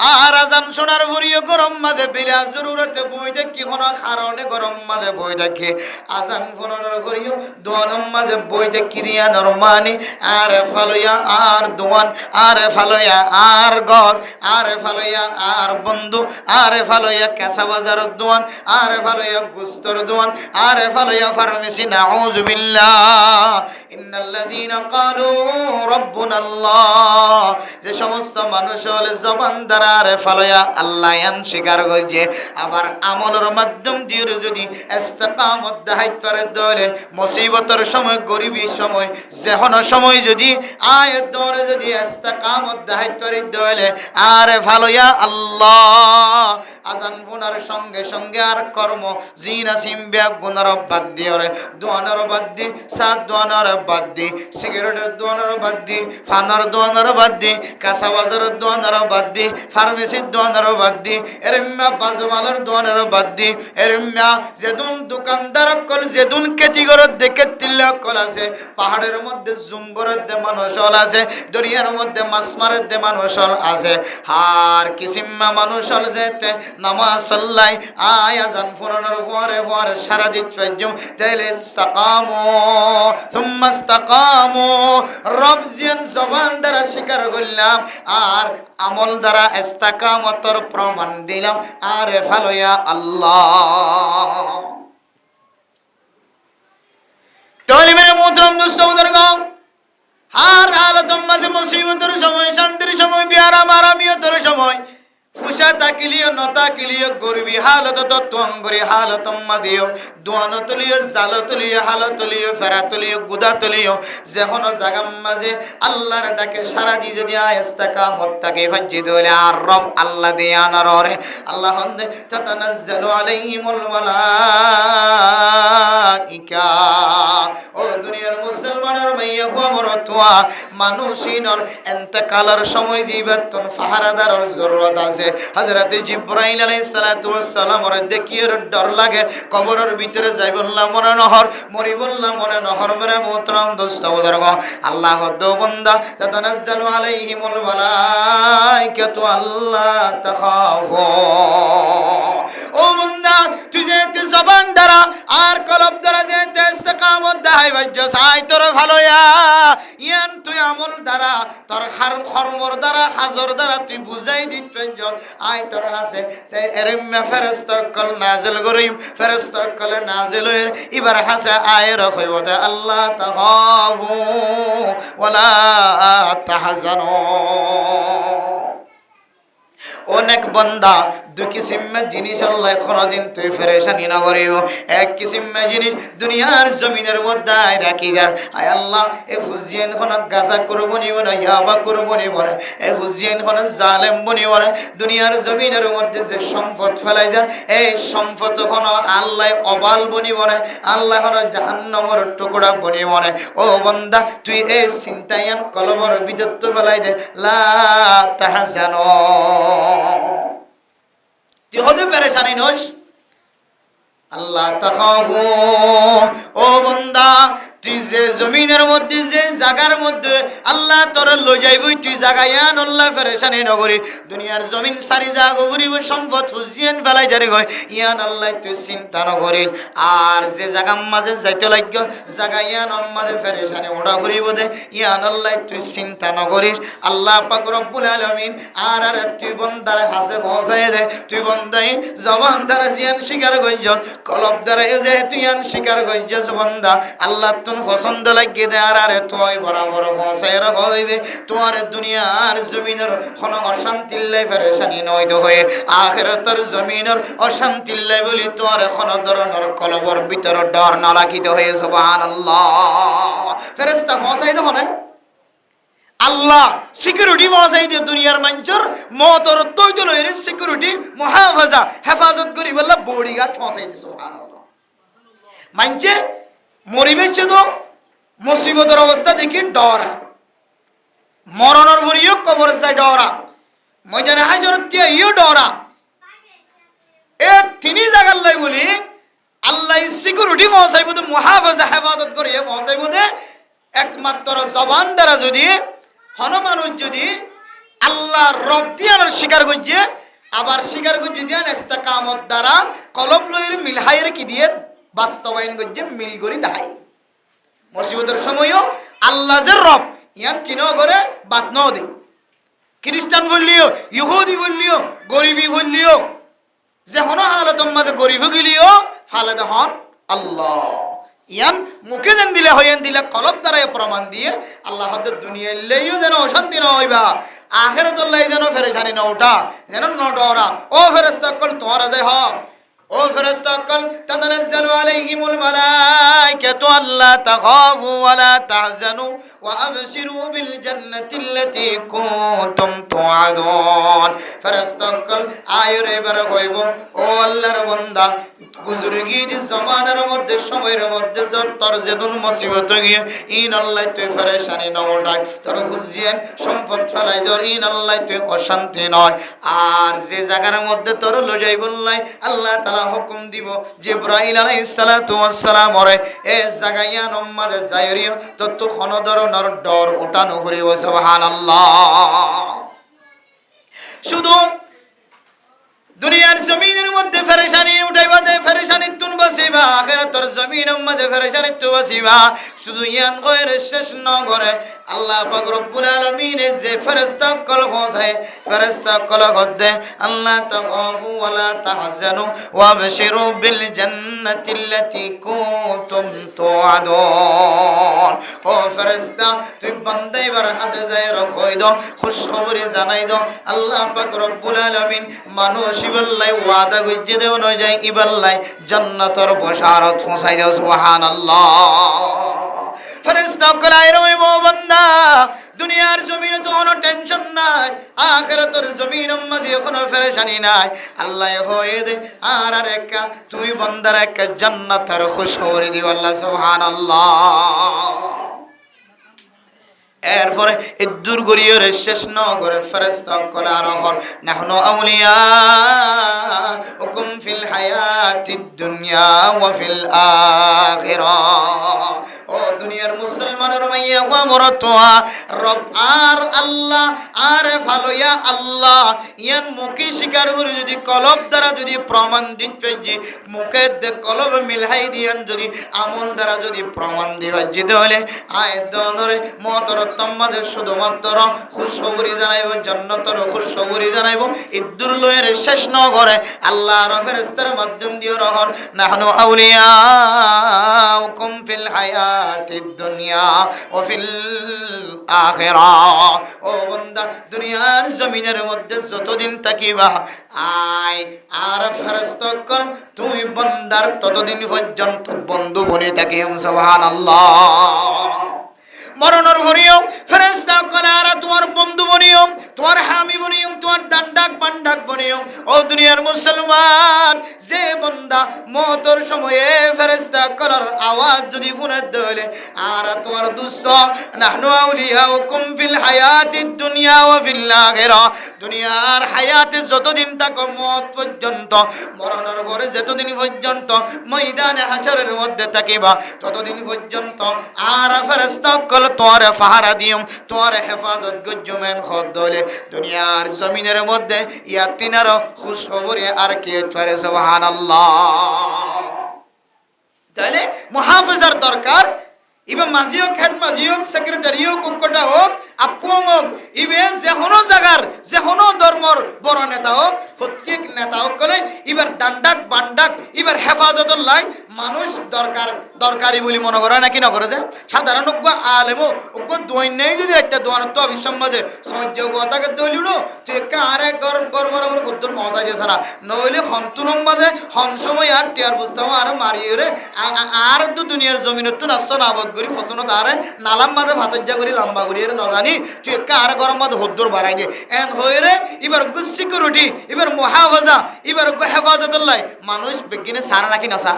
আর আজান শোনার ভরিও গরম মাঝে বিলা জরুরতে বই দেখি কোনো কারণে গরম মাঝে বই দেখি আজান ফোনানোর ভরিও দোয়ান মাঝে বই দেখি দিয়া নরমানি আরে ফালয়া আর দোয়ান আরে ফালয়া আর ঘর আরে ফালয়া আর বন্ধু আরে ফালয়া কেঁচা বাজারের দোয়ান আরে ফালয়া গুস্তর দোয়ান আরে ফালয়া ফার্মেসি নাউজুবিল্লাহ ইন্নাল্লাযীনা ক্বালু রাব্বুনাল্লাহ যে সমস্ত মানুষ হলে জবান দ্বারা আরে ফালয়া আল্লাহ ইয়ান স্বীকার করছে আবার আমলের মাধ্যম দিয়ে যদি ইস্তেকামত দেখাইতে পারে দলে মুসিবতের সময় গরিবীর সময় যেকোনো সময় যদি আয়াত ধরে যদি ইস্তেকামত দেখাইতে পারে দলে আরে ফালয়া আল্লাহ আজান ফোনার সঙ্গে সঙ্গে আর কর্ম জিনা সিমবিয়া গুনার বাদ দিয়ে দোয়ানোর বাদ দি সাত দোয়ানোর বাদ দি সিগারেটের দোয়ানোর বাদ দি ফানার দোয়ানোর বাদ দি কাঁচা বাজারের দোয়ানোর বাদ দি ফার্মেসির দোয়ানোর বাদ দি এরম্যা বাজমালের দোয়ানোর বাদ দি এরম্যা যেদুন দোকানদার কল যেদুন কেতিগরত দেখে তিল্লা কল আছে পাহাড়ের মধ্যে জুম্বরের দে মানুষ আছে দরিয়ার মধ্যে মাছ মারের দে মানুষ আছে আর কিসিম্মা মানুষ যেতে নামাজ সাল্লাই আয় আজান ফোনানোর পরে পরে সারা দিন ফেজুম তাইলে ইস্তাকামু সুম্মা ইস্তাকামু রব জিয়ান জবান দ্বারা স্বীকার করলাম আর আমল দ্বারা ইস্তাকামতর প্রমাণ দিলাম আরে ফালয়া আল্লাহ তাহলে মেরে মুহতরম দোস্ত বুজুর্গ আর হালতম মাঝে মুসিবতের সময় শান্তির সময় বিয়ারাম আরামিয়তের সময় ফুসা তাকিলিও নতাকিলিও গরিবি হালত তত্ত্বঙ্গরি হালত মাদিও দোয়ানো তুলিও জালো তুলিও হালো তুলিও ফেরা তুলিও গুদা তুলিও যেকোনো জাগাম মাঝে আল্লাহর ডাকে সারা দি যদি ইস্তেকামত তাকে ফাজ্জি দলে আর রব আল্লাহ দিয়ানার রে আল্লাহ হন্দে তাতানাজ্জালু আলাইহিমুল মালাইকা ও দুনিয়ার মুসলমানের মাইয়া খবরতওয়া মানুষিনর ইন্তেকালের সময় জীবাতন ফাহারাদারর জরুরত আছে হযরত জিবরাইল আলাইহিস সালাতু ওয়াস সালাম ওরে দেখিয়ে ডর লাগে কবরের ভিতরে যাই বললাম মনে নহর মরি বললাম মনে নহর মেরে মুহতরম দোস্ত বুজুর্গ আল্লাহ দো বান্দা তাতানাজ্জালু আলাইহিমুল মালাইকাতু আল্লাহ তাখাফু ও বান্দা তুই যে জবান দ্বারা আর কলব দ্বারা যে ইস্তেকামত দেখাই বাজ্য চাই তোর ভালোয়া ইয়ান তুই আমল দ্বারা তোর কর্মর দ্বারা হাজর দ্বারা তুই বুঝাই দিত আই তোর আছে সেই এরম্যা ফেরেশতা কল নাজিল করিম ফেরেশতা কল নাজিল হইর এবার হাসে আয় রাখইব দে আল্লাহ তাখাফু ওয়ালা তাহজানু অনেক বান্দা দুই কিসিমের জিনিস আল্লাহ কোনদিন তুই ফেরেশানি না করিও। এক কিসিমের জিনিস দুনিয়ার জমিনের মধ্যে রাখি যার আয় আল্লাহ এ ফুজিয়ান কোন গাজা করব নিব না ইয়াবা করব নিব না এ ফুজিয়ান কোন জালেম বনিব না দুনিয়ার জমিনের মধ্যে যে সম্পদ ফেলাই যার এই সম্পদ কোন আল্লাহ অবাল বনিব না আল্লাহ কোন জাহান্নামের টুকরা বনিব না। ও বান্দা তুই এই চিন্তায়ান কলবর বিদত্ত ফেলাই দে লা তাহজানো তুই হতে পেরেশানি নস আল্লাহ তাখাফু। ও বান্দা তুই যে জমিনের মধ্যে যে জায়গার মধ্যে আল্লাহ তোর লই যাইবই তুই জাগায়ান আল্লাহ ফেরেশানি নগরী দুনিয়ার জমিন সারি জাগো ঘুরিব সম্পদ ফুজিয়ান ফেলাই যারে গয় ইয়ান আল্লাহ তুই চিন্তা নগরী। আর যে জায়গার মাঝে যাইতে লাগবে জাগায়ান আমাদে ফেরেশানি ওড়া ঘুরিব দে ইয়ান আল্লাহ তুই চিন্তা নগরিস। আল্লাহ পাক রব্বুল আলামিন আর তুই বন্দার হাসে পৌঁছায় দে তুই বন্দাই জবান দ্বারা জিয়ান শিকার গইজ কলব দ্বারা যে তুই আন শিকার গইজ বন্দা আল্লাহ পছন্দ লাগিয়ে দে আর তুই বরাবর পৌঁছায় রাখই দে তোমার দুনিয়ার জমিনের কোন অশান্তি লাই ফেরেশানি নইদ হয়ে আখিরাতের জমিনের অশান্তি লাই বলি তোমার কোন ধরনের কলবর ভিতর ডর না রাখিতে হয়ে সুবহানাল্লাহ। ফেরেশতা পৌঁছাই দে না আল্লাহ সিকিউরিটি পৌঁছাই দিয়ে দুনিয়ার মানুষের মতর তৈত লইরে সিকিউরিটি মুহাফাজা হেফাজত করি বললা বডিগার্ড পৌঁছাই দিয়ে সুবহানাল্লাহ। মানছে মরিবেছে তো মুসিবতের অবস্থা দেখি ডরা মরণের ভরিও কবর যায় ডরা ময়দানে হাজরত দিয়ে ইও ডরা এ তিনি জায়গার লাই বলি আল্লাহ সিকিউরিটি পৌঁছাইব তো মুহাফাজা হেফাজত করিয়ে পৌঁছাইব দে একমাত্র জবান দ্বারা যদি হন মানুষ যদি আল্লাহ রব দিয়ানোর স্বীকার করছে আবার স্বীকার করছে দিয়ে ইস্তেকামত দ্বারা কলব লইর মিলহাইয়ের কি দিয়ে বাস্তবায়ন করছে মিল করি দেখাই মুসিবতের সময়ও আল্লাহ যে রব ইয়ান কিন করে বাদ ন দে খ্রিস্টান বললিও ইহুদি বললিও গরিবি বললিও যে হন হালত মাঝে গরিব গিলিও ফালে হন আল্লাহ ইয়ান মুখে যেন দিলে হইয়ান দিলে কলব দ্বারাই প্রমাণ দিয়ে আল্লাহ দুনিয়া লেইও যেন অশান্তি না হইবা আখিরাতুল্লাহ যেন ফেরেশানি না ওঠা যেন ন ডরা। ও ফেরেশতা কল তোরা যায় হ ও ফেরেশতা কল তাতানাজ্জালু আলাইহিমুল মালাইকাতু আল্লা তাখাফু ওয়া লা তাহজানু ওয়া আবশিরু বিল জান্নাতিল্লাতী কুনতুম তুআদুন। ফেরেশতা কল আয়রে বার হইব ও আল্লাহর বান্দা গুজরগি দি জামানার মধ্যে সময়ের মধ্যে তোর যেদিন মুসিবত গিয়ে ইন আল্লাহ তুই ফেরেশানি না ওঠাই তোর ফুজিয়ান সম্পদ ফেলাই জর ইন আল্লাহ তুই অশান্তি নয়। আর যে জায়গার মধ্যে তোর লজাই বললাই আল্লাহ তাআলা হুকুম দিব জিবরাইল আলাইহিস সালাতু ওয়াস সালাম ওরে এ জায়গায় নমাজে যাইরিও তো তো খনদরনর ডর উঠানো করিব সুবহানাল্লাহ। শুধু দুনিয়ার জমিনের মধ্যে ফেরেশানি উঠাইবা দে ফেরেশানি তুন বাসিবা আখিরাতের জমিনের মধ্যে ফেরেশানি তু বাসিবা শুধু ইয়ান কইরে শেষ ন করে আল্লাহ পাক রব্বুল আলামিন যে ফেরেশতা কল পৌঁছায় ফেরেশতা কল হদে আল্লাহ তাখাফু ওয়া লা তাহজানু ওয়া বাশিরু বিল জান্নাতিল্লাতী কুনতুম তুআদুন। ও ফেরেশতা তুই বান্দাইবার হাসে যায় রখই দাও খুশখবরি জানাই দাও আল্লাহ পাক রব্বুল আলামিন মানুষ ইবাল্লাই ওয়াদা গজ্জে দেও নয় যায় ইবাল্লাই জান্নাতের বশারত পৌঁছাই দাও সুবহানাল্লাহ। ফেরেশতা কলাই রইব বান্দা দুনিয়ার জমিনে তো কোনো টেনশন নাই আখিরাতের জমিনের মধ্যে কোনো ফেরেশানি নাই আল্লাহ হয়ে দে আর একা তুই বান্দার একা জান্নাতের খুশখবরি দিও আল্লাহ সুবহানাল্লাহ। এরপরে ইদ্দুর গরিয়র শেষ ন করে ফেরেশতা কলার হর নাহনু আউলিয়া হুকুম ফিল হায়াতিদ দুনিয়া ওয়া ফিল আখিরাহ। ও দুনিয়ার মুসলমানের মাইয়া ওয়া মরতোয়া রব আর আল্লাহ আর ভালোয়া আল্লাহ ইয়ান মুখে স্বীকার করে যদি কলব দ্বারা যদি প্রমাণ দিতে যে মুখে দে কলব মিলাই দিয়ান যদি আমল দ্বারা যদি প্রমাণ দিবা যেতে হলে আয় ধরে মতর তোমাদের শুধুমাত্র খুশখবরি জানাইব জান্নাতের খুশখবরি জানাইব ইদ্দুর লয়ের শেষ ন করে আল্লাহর ফেরেশতার মাধ্যম দিয়ে রহর নাহনু আউলিয়া হুকুম ফিল হায়া হায়াতিদ দুনিয়া ওয়া ফিল আখিরাহ। ও বান্দা, দুনিয়ার জমিনের মধ্যে যতদিন থাকিবা আয় আর ফেরেশতাগণ তুই বান্দার ততদিন পর্যন্ত বন্ধু বনে থাকিম। সুবহানাল্লাহ। মরণের ভরিও ফেরেশতা কনারা তোমার বন্ধু বনিও, তোমার হামি বনিও, তোমার দান্ডাক বান্ডাক বনিও। ও দুনিয়ার মুসলমান, যে বান্দা মওতের সময়ে ফেরেশতা কনার আওয়াজ যদি শুনে দলে আর তোমার দুস্ত নাহনু আউলিয়াউকুম ফিল হায়াতিদ দুনিয়া ওয়া ফিল আখিরাহ, দুনিয়ার হায়াতে যতদিন থাকো মওত পর্যন্ত, মরণের পরে যতদিন পর্যন্ত ময়দানে হাশরের মধ্যে থাকিবা ততদিন পর্যন্ত আর ফেরেশতা তোরে ফাহারা দিম, তোরে হেফাজত গজ্জমেন খদ দলে দুনিয়ার জমিনের মধ্যে ইয়াতিনার খুশ খবরে আর কে পারে। সুবহানাল্লাহ। তাহলে মুহাফিজার দরকার। ইবে মাঝি হোক, হেড মাঝি হোক, সেক্রেটারি হোক, কুকটা হোক, আপু হোক, ইবে যে কোনো জায়গার যে কোনো ধর্মর বড় নেতা হোক, প্রত্যেক নেতা হোক কলে এবার দান্ডাক বান্ডাক এবার হেফাজতর লাই মানুষ দরকারি বলে মনে করে নাকি না করে যে সাধারণ আলেমো দোয়াই যদি একটা দোয়ানের তো অবিসম্বাদে সহ্য কথাকে দলিল তুই একা আরে গড় বরাবর কদ্দুর পৌঁছাই দিয়েছে না, নইলে হন্তুনম বাদে হন সময় আর টিয়ার বুঝতাম আর মারিয়ে রে আর তো দুনিয়ার জমিনত তো নাস্ত নাবদ করি ফতুন তারে নালাম মাদে ভাতজ্জা করি লম্বা করি রে নজানি তুই একা আর গরম মাদে হদ্দুর বাড়াই দিয়ে এন হয়ে রে এবার সিকিউরিটি এবার মুহাফাজা এবার হেফাজতুল্লাহ মানুষ বিজ্ঞানে সারা নাকি নসা।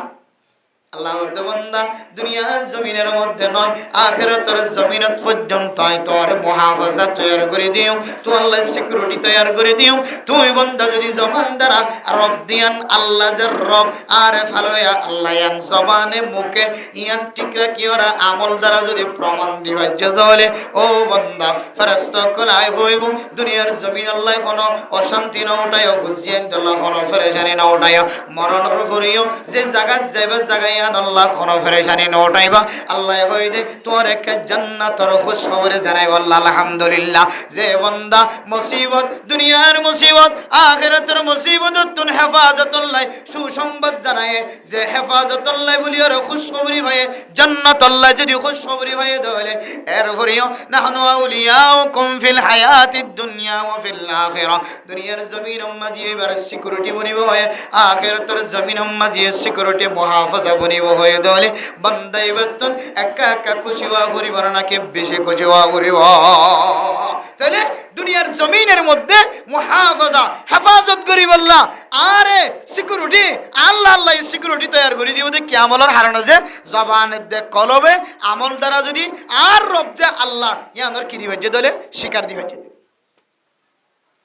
আল্লাহ বান্দা দুনিয়ার জমিনের মধ্যে নয় আখিরাতের জমিনত পর্যন্ত তোর মুহাফাজা তৈরি করে দিও, তুই আল্লাহ সিকিউরিটি তৈরি করে দিও। তুই বান্দা যদি জবান দ্বারা রব দিয়ান আল্লাহ যে রব আরে ফালয়া আল্লাহ ইয়ান জবানে মুখে ইয়ান টিকরা কি ওরা আমল দ্বারা যদি প্রমাণ দিবা তাহলে ও বান্দা ফেরেশতা কলাই হইব দুনিয়ার জমিন আল্লাহ কোনো অশান্তি না উঠায়, ফুজিয়ান আল্লাহ কোনো ফেরেশানি না উঠায়, মরণের পরেও যে জায়গা যাইবে জায়গায় আল্লাহ কোনো ফেরেশানি না উঠাইবা। আল্লাহ হইদে তোমার একটা জান্নাতের খুশ খবরে জানাইব আল্লাহ আলহামদুলিল্লাহ। যে বান্দা মুসিবত দুনিয়ার মুসিবত আখিরাতের মুসিবত তুন হেফাজতুল্লাহ সুসংবাদ জানায়, যে হেফাজতুল্লাহ বলি আর খুশ খবরি ভাই জান্নাতুল্লাহ যদি খুশ খবরি ভাই দলে এরপরেও নাহনু আউলিয়াউকুম ফিল হায়াতিদ দুনিয়া ওয়া ফিল আখিরাহ, দুনিয়ার জমিন মাঝে এবার সিকিউরিটি বনিব হয়, আখিরাতের জমিন মাঝে সিকিউরিটি মুহাফাজা বনিব হয়ে দলে বান্দা ইবাদত একা একা খুশি হওয়া পরিবার নাকি বেশি খুশি হওয়া পরিবার। তাহলে দুনিয়ার জমিনের মধ্যে মুহাফাজা হেফাজত করি বললা আরে সিকিউরিটি আল্লাহ আল্লাহ সিকিউরিটি তৈরি করে দিব যে কিয়ামতের হারানো যে জবানের দে কলবে আমল দ্বারা যদি আর রব যে আল্লাহ ইয়ানোর কি দিবে যে দলে স্বীকার দিবে যে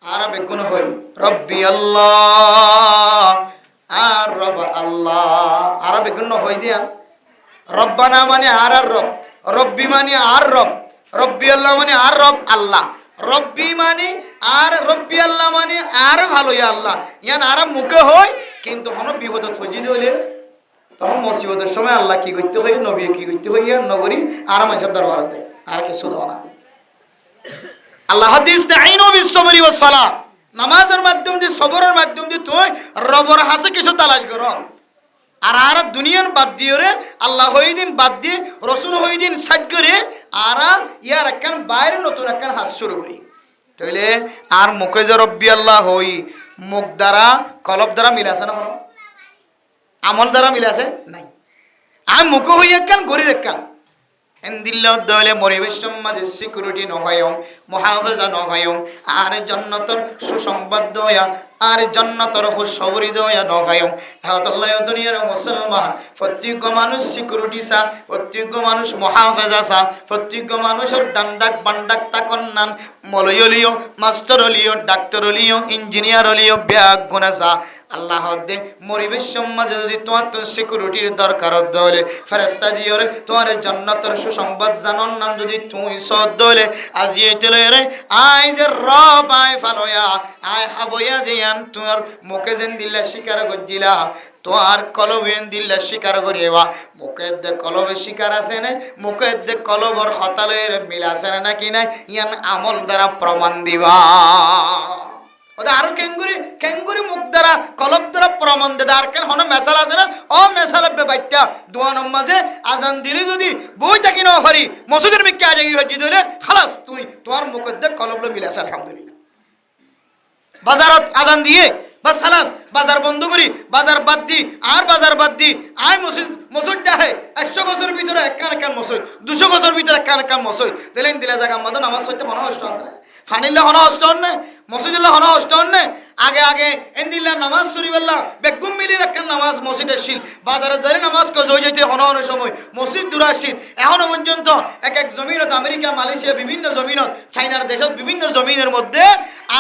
আরবে কোন হই রব্বি আল্লাহ আর রব আল্লাহ আরবে কোন হই দিয়া রব্বানা মানে আর রব, রব্বি মানে আর রব, রব্বি আল্লাহ মানে আর রব আল্লাহ, রব্বি মানে আর রব্বি আল্লাহ মানে আর ভালো আল্লাহ ইয়ান আর মুখে হয় কিন্তু হন বিপদত ফজিদ হইলে তখন মুসিবতের সময় আল্লাহ কি করতে হয় নবী কি করতে হয় আর নগরী আর মানুষের দরবার আছে আর কিছু দাও না। আল্লাহ হাদিস তাইনু বিসবরি ওয়াস সালাত, নামাজের মাধ্যম দিয়ে সবরের মাধ্যম দিয়ে তুই রবর হাসে কিছু তালাশ কর আর দুনিয়ান বাদ দিয়ে রে আল্লাহ হইদিন বাদ দিয়ে রসুল হইদিন সাইড করে আর ইয়ার একখান বাইরে নতুন একখান হাস শুরু করি তাইলে আর মুখে যে রব্বি আল্লাহ হই মুখ দ্বারা কলব দ্বারা মিলাছে না আমল দ্বারা মিলাছে নাই, আর মুখে হই একখান গরির একখান এন্দিল্লাহ দলে মরিবেশম মাঝে সিকিউরিটি নভায়ং মুহাফাজা নভায়ং আর জান্নাতের সুসংবাদ দয়া আর জান্নাতের খুশখবরি দয়া নভায়ং হাতল্লাহ দুনিয়ার মুসলমান প্রত্যেক মানুষ সিকিউরিটি সা, প্রত্যেক মানুষ মুহাফাজা সা, প্রত্যেক মানুষের দান্ডাক বান্ডাক তাকন্নান মলয়লিও মাস্টার হলিও ডাক্তার হলিও ইঞ্জিনিয়ার হলিও ব্যাগ গুনাসা আল্লাহ দে মরিবেশ সমাজে যদি তোমার তো সিকিউরিটির দরকার দলে ফেরেশতা দিও রে তোমার জান্নাতের সুসংবাদ জানান নাম যদি তুই সদ দলে আজি এইতলে রে আই যে রব আই ফালয়া আই হাবয়া জিয়ান তোর মুখে যেন দিলা স্বীকার গজিলা তোর কলবে দিল্লা স্বীকার করিবা মুখের দে কলবে স্বীকার আছে না মুখের দে কলবর হতালের মিল আছে না নাকি নাই ইয়ান আমল দ্বারা প্রমাণ দিবা। ওদের আরো ক্যাঙ্গুরি মুখ দ্বারা কলব দ্বারা প্রমাণ দেয় আর কেন হন মেসাল আছে না ও মেসাল বাইটা দোয়ানোর মাঝে আজান দিলে যদি বই থাকি না পারি মসজিদের মিকে আজ ভাজি দিলে খালাস তুই তোমার মুখের দেখ কলবলো মিলে আছে আলহামদুলিল্লাহ। বাজারত আজান দিয়ে বাস খালাস বাজার বন্ধ করি বাজার বাদ দি আর বাজার বাদ দি আর মসজিদটা হয় 100 গজের ভিতরে একখান মসজিদ 200 গজের ভিতরে একখান মসজিদ দিলেন দিলে জায়গা আমাদের নামাজ পড়তে হন কষ্ট আছে না ফানিল্লা হন কষ্ট হন না মসজিদুল্লাহ হন কষ্ট হন না আগে এন্দিল্লা নামাজ শরীফাল্লাহ বেগুম মিলির একখান নামাজ মসজিদের শিল বাজারে যাই নামাজ জয় যাইতে হন সময় মসজিদ দূরাশীল এখনো পর্যন্ত এক জমিনত আমেরিকা মালয়েশিয়া বিভিন্ন জমিনত চাইনার দেশত বিভিন্ন জমিনের মধ্যে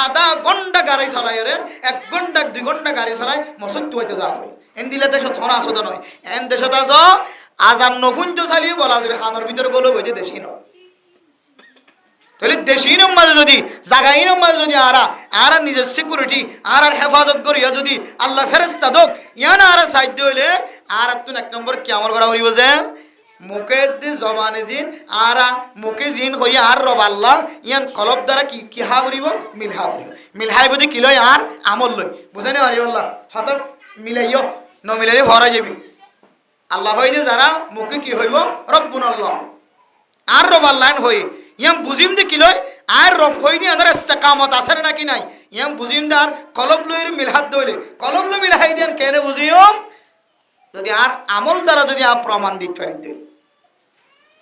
আধা ঘন্টা গাড়ি চলাই 1 ঘন্টা 2 ঘন্টা গাড়ি চলাই মসজিদ তুয়াইতে যাওয়া হয় এন্দিল্লা দেশত হন আসদ নয় এন দেশত আস আজান নফুঞ্চ চালিয়ে বলা যদি খানোর ভিতরে গলো হইতে দেশি নয় তাহলে দেশির মাঝে যদি জাগাইর মাঝে যদি আর নিজের সিকিউরিটি আর হেফাজত করিয়া যদি আল্লাহ ফেরেস্তা দোক ইয়ান আর সাহায্য হইলে আর তুন 1 নম্বর কি আমল করা হইব যে মুখে জবানে জিন আর মুখে জিন হইয়া আর রব আল্লাহ ইয়ান কলব দ্বারা কি হা করিব মিলহাই বদি কি লয় আর আমল লয় বুঝাই না পারি আল্লাহ হত মিলাইও ন মিলাইলে ভরা যাবি আল্লাহ হইলে যারা মুখে কি হইব রব্বুন আল্লাহ আর রব আল্লাহ হই ইয়াম বুঝিম দে কি লয় আর রব হই দি আন্দার ইস্তেকামত আছে নাকি নাই ইয়াম বুঝিম দার কলব লইর মিলহাত দইলে কলব ল মিলহাই দেন কেনে বুঝিম যদি আর আমল দ্বারা যদি আপ প্রমাণ দিতে পারি দেন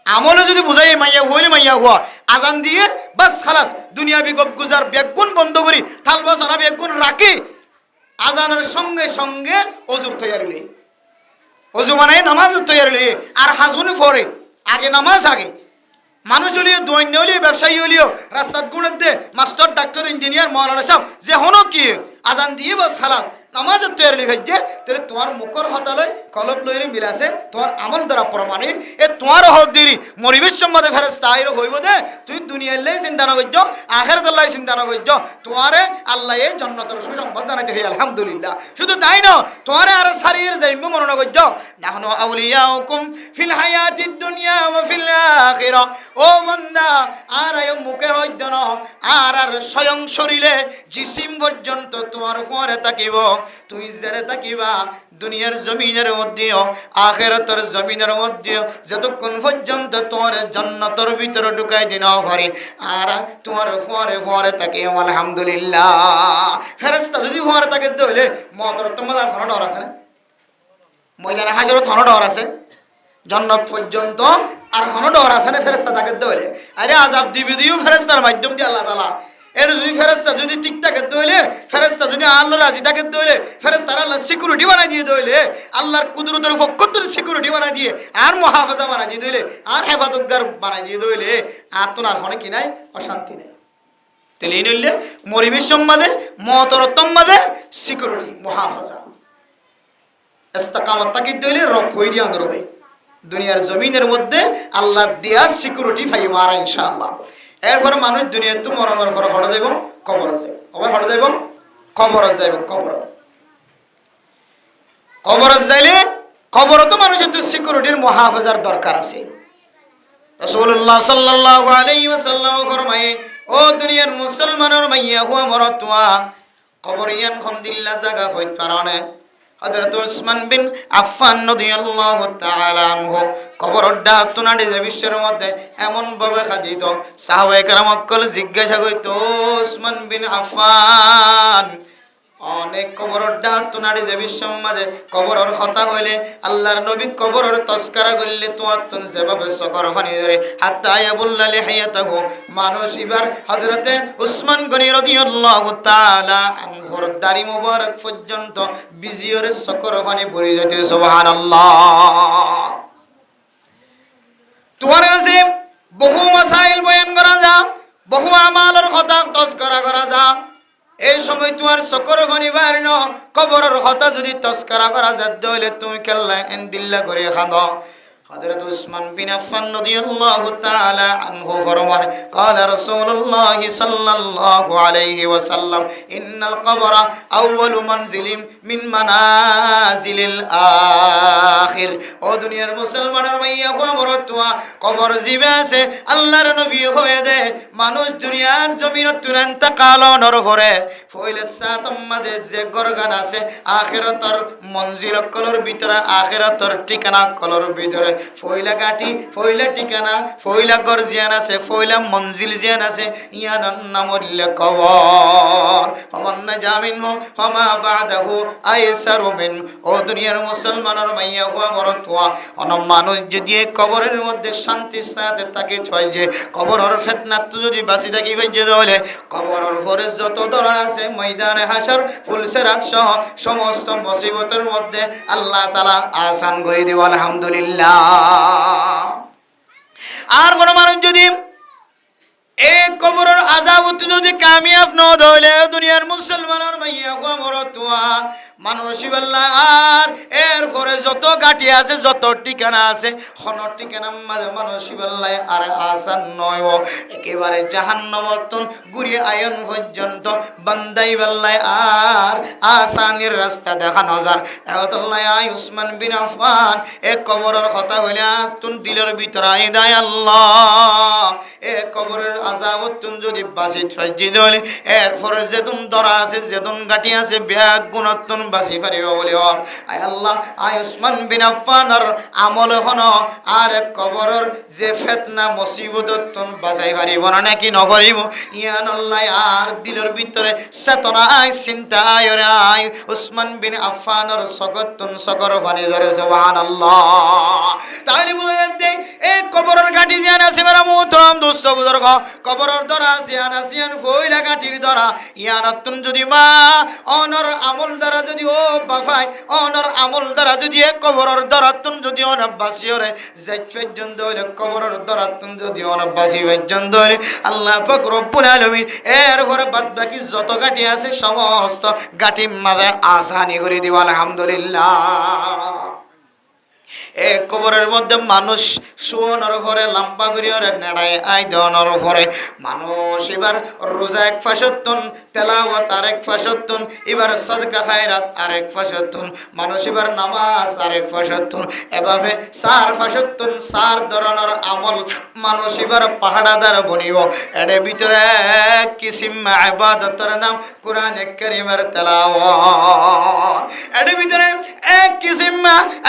আমলে যদি বুঝাই মাইয়া হইলে মাইয়া হুয়া আজান দিয়ে বাস খালাস দুনিয়া বিগপ গুজার বেগুন বন্ধ করি থালবা সারা বেগুন রাখি আজানের সঙ্গে সঙ্গে ওযুর তৈয়ার লই ওযু মানে নামাজ তৈয়ার লই আর হাজুনি পড়ে আগে নামাজ আগে মানুষ হলিও দৈন্য হলিও ব্যবসায়ী হলিও রাস্তার গুণের দে মাস্টার ডাক্তার ইঞ্জিনিয়ার মৌলানা সাহেব যে হনো কি আজান দিয়ে বাস খালাস নামাজ তৈরি লিখে তাহলে তোমার মুখর হতালয় কলব লইরে মিলাছে তোমার আমল দ্বারা প্রমাণে এ তোমার হক দেরি মরিবেশ সম্বন্ধে ফেরেস্তা আইর হইব দে তুই দুনিয়াল্লাই চিন্তা না করছ আখেরাত আল্লাহ চিন্তা না করছ তোমারে আল্লাহ এই জান্নাতের সুসংবাদ জানাইতে হয় আলহামদুলিল্লাহ। শুধু তাই না তোমারে আর সারিয়ে যাইব মনে না করছ নাহনু আউলিয়াউকুম ফিল হায়াতিদ দুনিয়া ওয়া ফিল আখিরা ও বান্দা আর মুখে হইত না আর স্বয়ং শরীরে জিসিম পর্যন্ত তোমার উপরে তাকিব তুই জেড়ে তাকিবা দুনিয়ার জমিনের মধ্যে আখিরাতের জমিনের মধ্যে যতক্ষণ পর্যন্ত তোমার জান্নাতের ভিতরে ঢুকাই দিন পারে আর তোমার ফরে তাকে আলহামদুলিল্লাহ। ফেরেশতা যদি ফরে তাকে দইলে মতর তোমার ফরে ডর আছে না ময়দানে হাজরত হন ডর আছে জান্নাত পর্যন্ত আর হন ডর আছে না ফেরেশতা তাকে দইলে আরে আযাব দিবি দিও ফেরেশতার মাধ্যম দিয়ে আল্লাহ তাআলা এর যদি ফেরেশতা যদি ঠিক থাকে দইলে ফেরেশতা যদি আল্লাহ রাজি থাকে দইলে ফেরেশতার আল্লাহ সিকিউরিটি বানাই দিয়ে দইলে আল্লাহর কুদরতের পক্ষ থেকে সিকিউরিটি বানাই দিয়ে আর মুহাফাজা বানাই দিয়ে দইলে আর হেফাজতগার বানাই দিয়ে দইলে আর তোনার হনে কি নাই অশান্তি নাই। তাহলে এই নইলে মরিবেশ সম্মাদে মতরতম মাদে সিকিউরিটি মুহাফাজা ইস্তেকামত তাকি দইলে রব হই দিয়া আনরবে দুনিয়ার জমিনের মধ্যে আল্লাহ দিয়া সিকিউরিটি পাই মারা ইনশাআল্লাহ। এরপরে মানুষ দুনিয়ার তো মরণের পরে হটে যাইব কবর যাইব কবে হটে যাইব কবর যাইব কবর যাইলে কবর তো মানুষের তো সিকিউরিটির মুহাফাজার দরকার আছে। রাসূলুল্লাহ সাল্লাল্লাহু আলাইহি ওয়াসাল্লাম ফরমায়ে ও দুনিয়ার মুসলমানের মাইয়া হুয়া মরতুয়া কবরিয়ান খন্দিল্লা জায়গা হইত কারণে হযরত উসমান বিন আফফান রাদিয়াল্লাহু তাআলা আনহু কবরের ডাতুনাডি যে বিশ্বের মধ্যে এমন ভাবে খাদিত সাহাবায়ে কেরাম সকল জিজ্ঞাসা করিত উসমান বিন আফফান অনেক কবরের ডাতুনাডি যে বিশ্বের মধ্যে কবরের কথা হইলে আল্লাহর নবী কবরের তস্করা করলে তোমার তুন যেভাবে সকর ফানি ধরে হাত্তা ইয়াবুল্লা লিহায়াতাহু মানুষ এবার হযরত উসমান গনি রাদিয়াল্লাহু তাআলা আনহুর দাড়ি মোবারক পর্যন্ত বিজিয়রে সকর ফানি ভরে যেতে সুবহানাল্লাহ। তোমার কাছে বহু মাসাইল বয়ান করা যা বহু আমালের কথা তস্করা করা যা এই সময় তোমার সকর ফানি বাড়ি ন কবরের কথা যদি তস্করা করা যাত হইলে তুমি কেল্লা এন্দিল্লা করে খাঁদ হযরত উসমান বিন আফফান রাদিয়াল্লাহু তাআলা আনহু ফরমান ক্বালা রাসূলুল্লাহ সাল্লাল্লাহু আলাইহি ওয়াসাল্লাম ইন্নাল কবরা আউয়ালু মানজিলিন মিন মানাজিলিল আখির। ও দুনিয়ার মুসলমানের মাইয়া গোমরতুয়া, কবর জিবে আছে আল্লাহর নবী হয়ে দে মানুষ দুনিয়ার জমিনত তুলেন তাকালনের পরে ফইলে সাতম মাঝে যে গরগান আছে আখিরাতর মঞ্জিল কলর ভিতরে, আখিরাতর ঠিকানা কলর ভিতরে ফইলা গাটি, ফইলা ঠিকানা, ফইলা গর জিয়ান আছে, ফইলা মঞ্জিল জিয়ান আছে, ইয়ানান নামুল কবর ওমান জামিন ওমা বাদাহু আইসারু মিন। ও দুনিয়ার মুসলমানের মাইয়া হুয়া মরতুয়া, অন মানুষ যদি কবরের মধ্যে শান্তির সাথে থাকে ছয় যে কবরের ফিতনাত যদি বাঁচি থাকি যে দলে কবরের পরে যত দরা আছে ময়দানে হাসর ফুলসেরাত সহ সমস্ত মুসিবতের মধ্যে আল্লাহ তাআলা আসান করে দিব আলহামদুলিল্লাহ। আর কোন মানুষ যদি এই কবরের আযাব যদি কামিয়াব ন হইলে দুনিয়ার মুসলমানের মাইয়া গোমরতুয়া মানুষ বললা আর এরপরে যত গাটি আছে যত ঠিকানা আছে কোন ঠিকানা মাঝে মানুষ বললাই আর আসান নয়, একেবারে জাহান্নামতন ঘুরে আয়ন পর্যন্ত বান্দাই বললাই আর আসানের রাস্তা দেখানো যার আল্লাহ আই উসমান বিন আফফান এ কবরের কথা হইলে তুন দিলের ভিতরে আই দায় আল্লাহ এ কবরের আযাব তুন যদি বাঁচি ফজি দলে এরপরে যেতুন দরা আছে যেতুন গাটি আছে ব্যাগ গুণতুন বাসি পারিব বলি আয় আল্লাহ আয় উসমান বিন আফফানের আমল হন আর কবরের যে ফিতনা মুসিবত তুন বাঁচাই পারিব না নাকি নপারিব ইয়ান আল্লাহ আর দিলের ভিতরে চেতনা আয় চিন্তা আয় রে আয় উসমান বিন আফফানের সকত তুন সকর পানি জরে সুবহানাল্লাহ। তাহলে বুঝে দেই এই কবরের গাটি জিয়ান আছে মেরা মুহতরম দোস্ত বুজুর্গ, কবরের দরা জিয়ান আসিয়ান ফইলা গাটির দরা ইয়ান তুন যদি মা অনর আমল দ্বারা যদি ও বাফাই অনর আমল দ্বারা যদি এক কবরের দরাতুন যদি অনবাসী হরে যাইত পর্যন্ত হইলে কবরের দরাতুন যদি অনবাসী পর্যন্ত হইলে আল্লাহ পাক রব্বুল আলামিন এর ঘরে বাদ বাকি যত গাটি আছে সমস্ত গাটি মাঝে আসানি করে দিব আলহামদুলিল্লাহ। এ কবরের মধ্যে মানুষ শুয়ানোর পরে লম্বা করিয়ে নেড়ায় আই দেওয়ানোর পরে মানুষ এবার রোজা এক ফাঁসত্তন, তেলাওয়াত আর এক ফাঁসত্তন, এবার সদকা খায়রাত আর এক ফাঁসত্তন, মানুষ এবার নামাজ আর এক ফাঁসত্তন, এভাবে চার ফাঁসত্তন চার ধরনের আমল মানুষ এবার পাহাড়াদার বনিব। এর ভিতরে এক কিসিম ইবাদতের নাম কোরআনে কারীমের তেলাওয়াত, এর ভিতরে এক কিসিম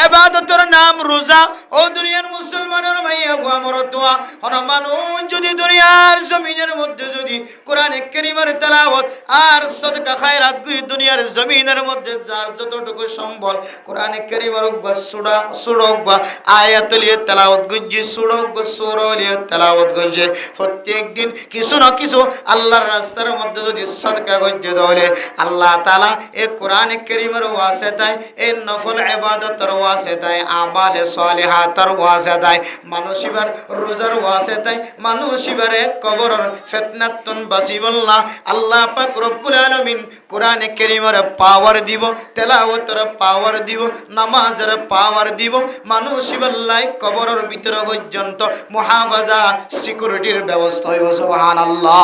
ইবাদতের নাম রোজা। ও দুনিয়ার মুসলমানের মাইয়া গোমরতুয়া, হন মানুষ যদি দুনিয়ার জমিনের মধ্যে যদি কোরআনে কারীমের তেলাওয়াত আর সদকা খায়রাত করে দুনিয়ার জমিনের মধ্যে যার যতটুকু সম্বল কোরআনে কারীমের সূরা সূরা আয়াতুলিয়ে তেলাওয়াত গজ্জি সূরালিয়ে তেলাওয়াত গজ্জি প্রত্যেক দিন কিছু না কিছু আল্লাহর রাস্তার মধ্যে যদি সদকা গজ্জি দলে আল্লাহ তাআলা এই কোরআনে কারীমের ওয়াসিতায় এই নফল ইবাদতের ওয়াসিতায় আমালে সালিহাতের ওয়াসিতায় মানুষ এবার রোজার ওয়াসিতায় মানুষ এবারে কবরের ফিতনাতুন বাসিবল্লাহ আল্লাহ পাক রব্বুল আলামিন কোরআনে কারীমের পাওয়ার দিব, তেলাওয়াতের পাওয়ার দিব, নামাজের পাওয়ার দিব, মানুষ এবারলাই কবরের ভিতরে পর্যন্ত মুহাফাজা সিকিউরিটির ব্যবস্থা হইব সুবহানাল্লাহ।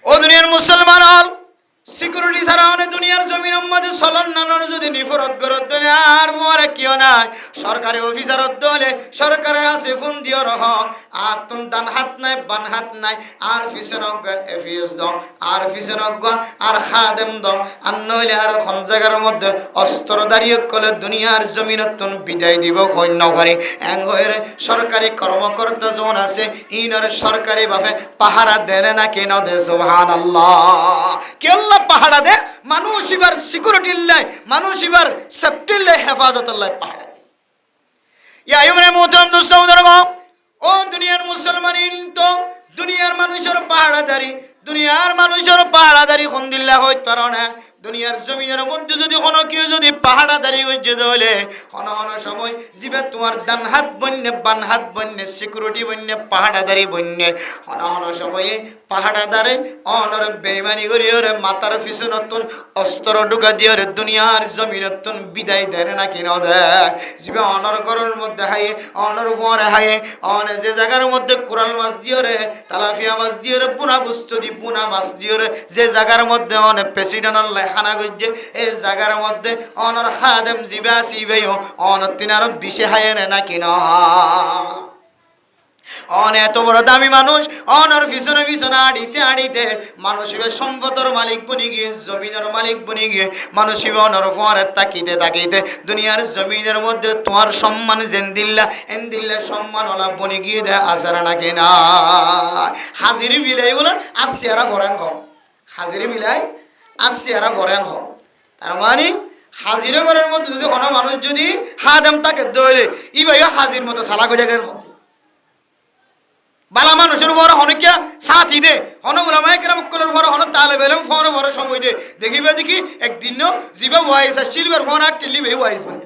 ও দুনিয়ার মুসলমান সিকিউরিটি ছাড়া অনেক দুনিয়ার জমিনের মধ্যে চলন নানোর যদি নিফরত করত দলে আর মোরে কিয় নাই সরকারি অফিসারত দলে সরকারের আছে ফোন দিও রহ আর তুন ডান হাত নাই বান হাত নাই আর পিছনক এফিএস দ আর পিছনক আর খাদেম দ আর নইলে আর কোন জায়গার মধ্যে অস্ত্র দাঁড়িয়ে কলে দুনিয়ার জমিনত তুন বিদায় দিব সৈন্য করে এন হয়ে সরকারি কর্মকর্তা জন আছে ইনর সরকারি ভাবে পাহারা দেয় না কেন দে সুবহানাল্লাহ। কেন পাহাড়া দে মানুষ এবার সিকিউরিটি লাই মানুষ এবার সেফটি লাই হেফাজত লাই পাহাড়া দে ইয়া ইমরে মুহতারাম দোস্ত বুজুর্গ, ও দুনিয়ার মুসলমানিন তো দুনিয়ার মানুষের পাহাড়াদারি দুনিয়ার মানুষের পাহাড়াদারি কোন দিল্লা হইতে পারো না দুনিয়ার জমিনের মধ্যে যদি কোনো কেউ যদি পাহাড়া দাঁড়িয়ে হইছে তাহলে হন হন সময় জিবে তোমার ডান হাত বন্যে বান হাত বন্যে সিকিউরিটি বন্যে পাহাড়া দাঁড়িয়ে বন্যে হন হন সময়ে পাহাড়া দাঁড়ে অনর বেইমানি করি ওরে মাথার পিছু নতুন অস্ত্র ঢুকা দিয়ে ওরে দুনিয়ার জমিনতুন বিদায় দেয় না কিন দেয় জিবে অনর ঘরের মধ্যে হাইয়ে অনর ফোয়ারে হাইয়ে অনে যে জায়গার মধ্যে কোরাল মাছ দিয়ে রে তালাফিয়া মাছ দিয়ে রে পুনা গুস্ত দি পুনা মাছ দিয়ে রে যে জায়গার মধ্যে অনেক প্রেসিডেন্ট লেখানা করছে এই জায়গার মধ্যে অনর খাদেম জিবে আসিবেই অনর তিনার বিশে হাইয়ে না কিন অন এত বড় দামি মানুষ অনর পিছনে পিছনে আড়িতে আড়িতে মানুষ সম্পদের মালিক বনি গিয়ে জমিনের মালিক বনি গিয়ে মানুষ অনর ফোয়ারে তাকিতে তাকিতে দুনিয়ার জমিনের মধ্যে তোমার সম্মান জেন্দিল্লা এন্দিল্লা সম্মান ওলা বনি গিয়ে দেয় আসারা নাকি না হাজিরি বিলাই বলে আসছি আরা ভরেন হও হাজিরি বিলাই আসছি আরা ভরেন হও তার মানে হাজিরে ঘরের মধ্যে যদি কোনো মানুষ যদি হাদেম তাকে দইলে ই ভাই হাজির মতো সালা করে গেল বালা মানুষের উপর অনেকিয়া সাথী দে হনগুলামায় কেরাম কলের উপর হন তালে বেলম ফোনের উপর সময় দে দেখিবে দেখি একদিন জিবা ওয়াইস আর সিলভার ফোন আর টিলিবে ওয়াইস বলে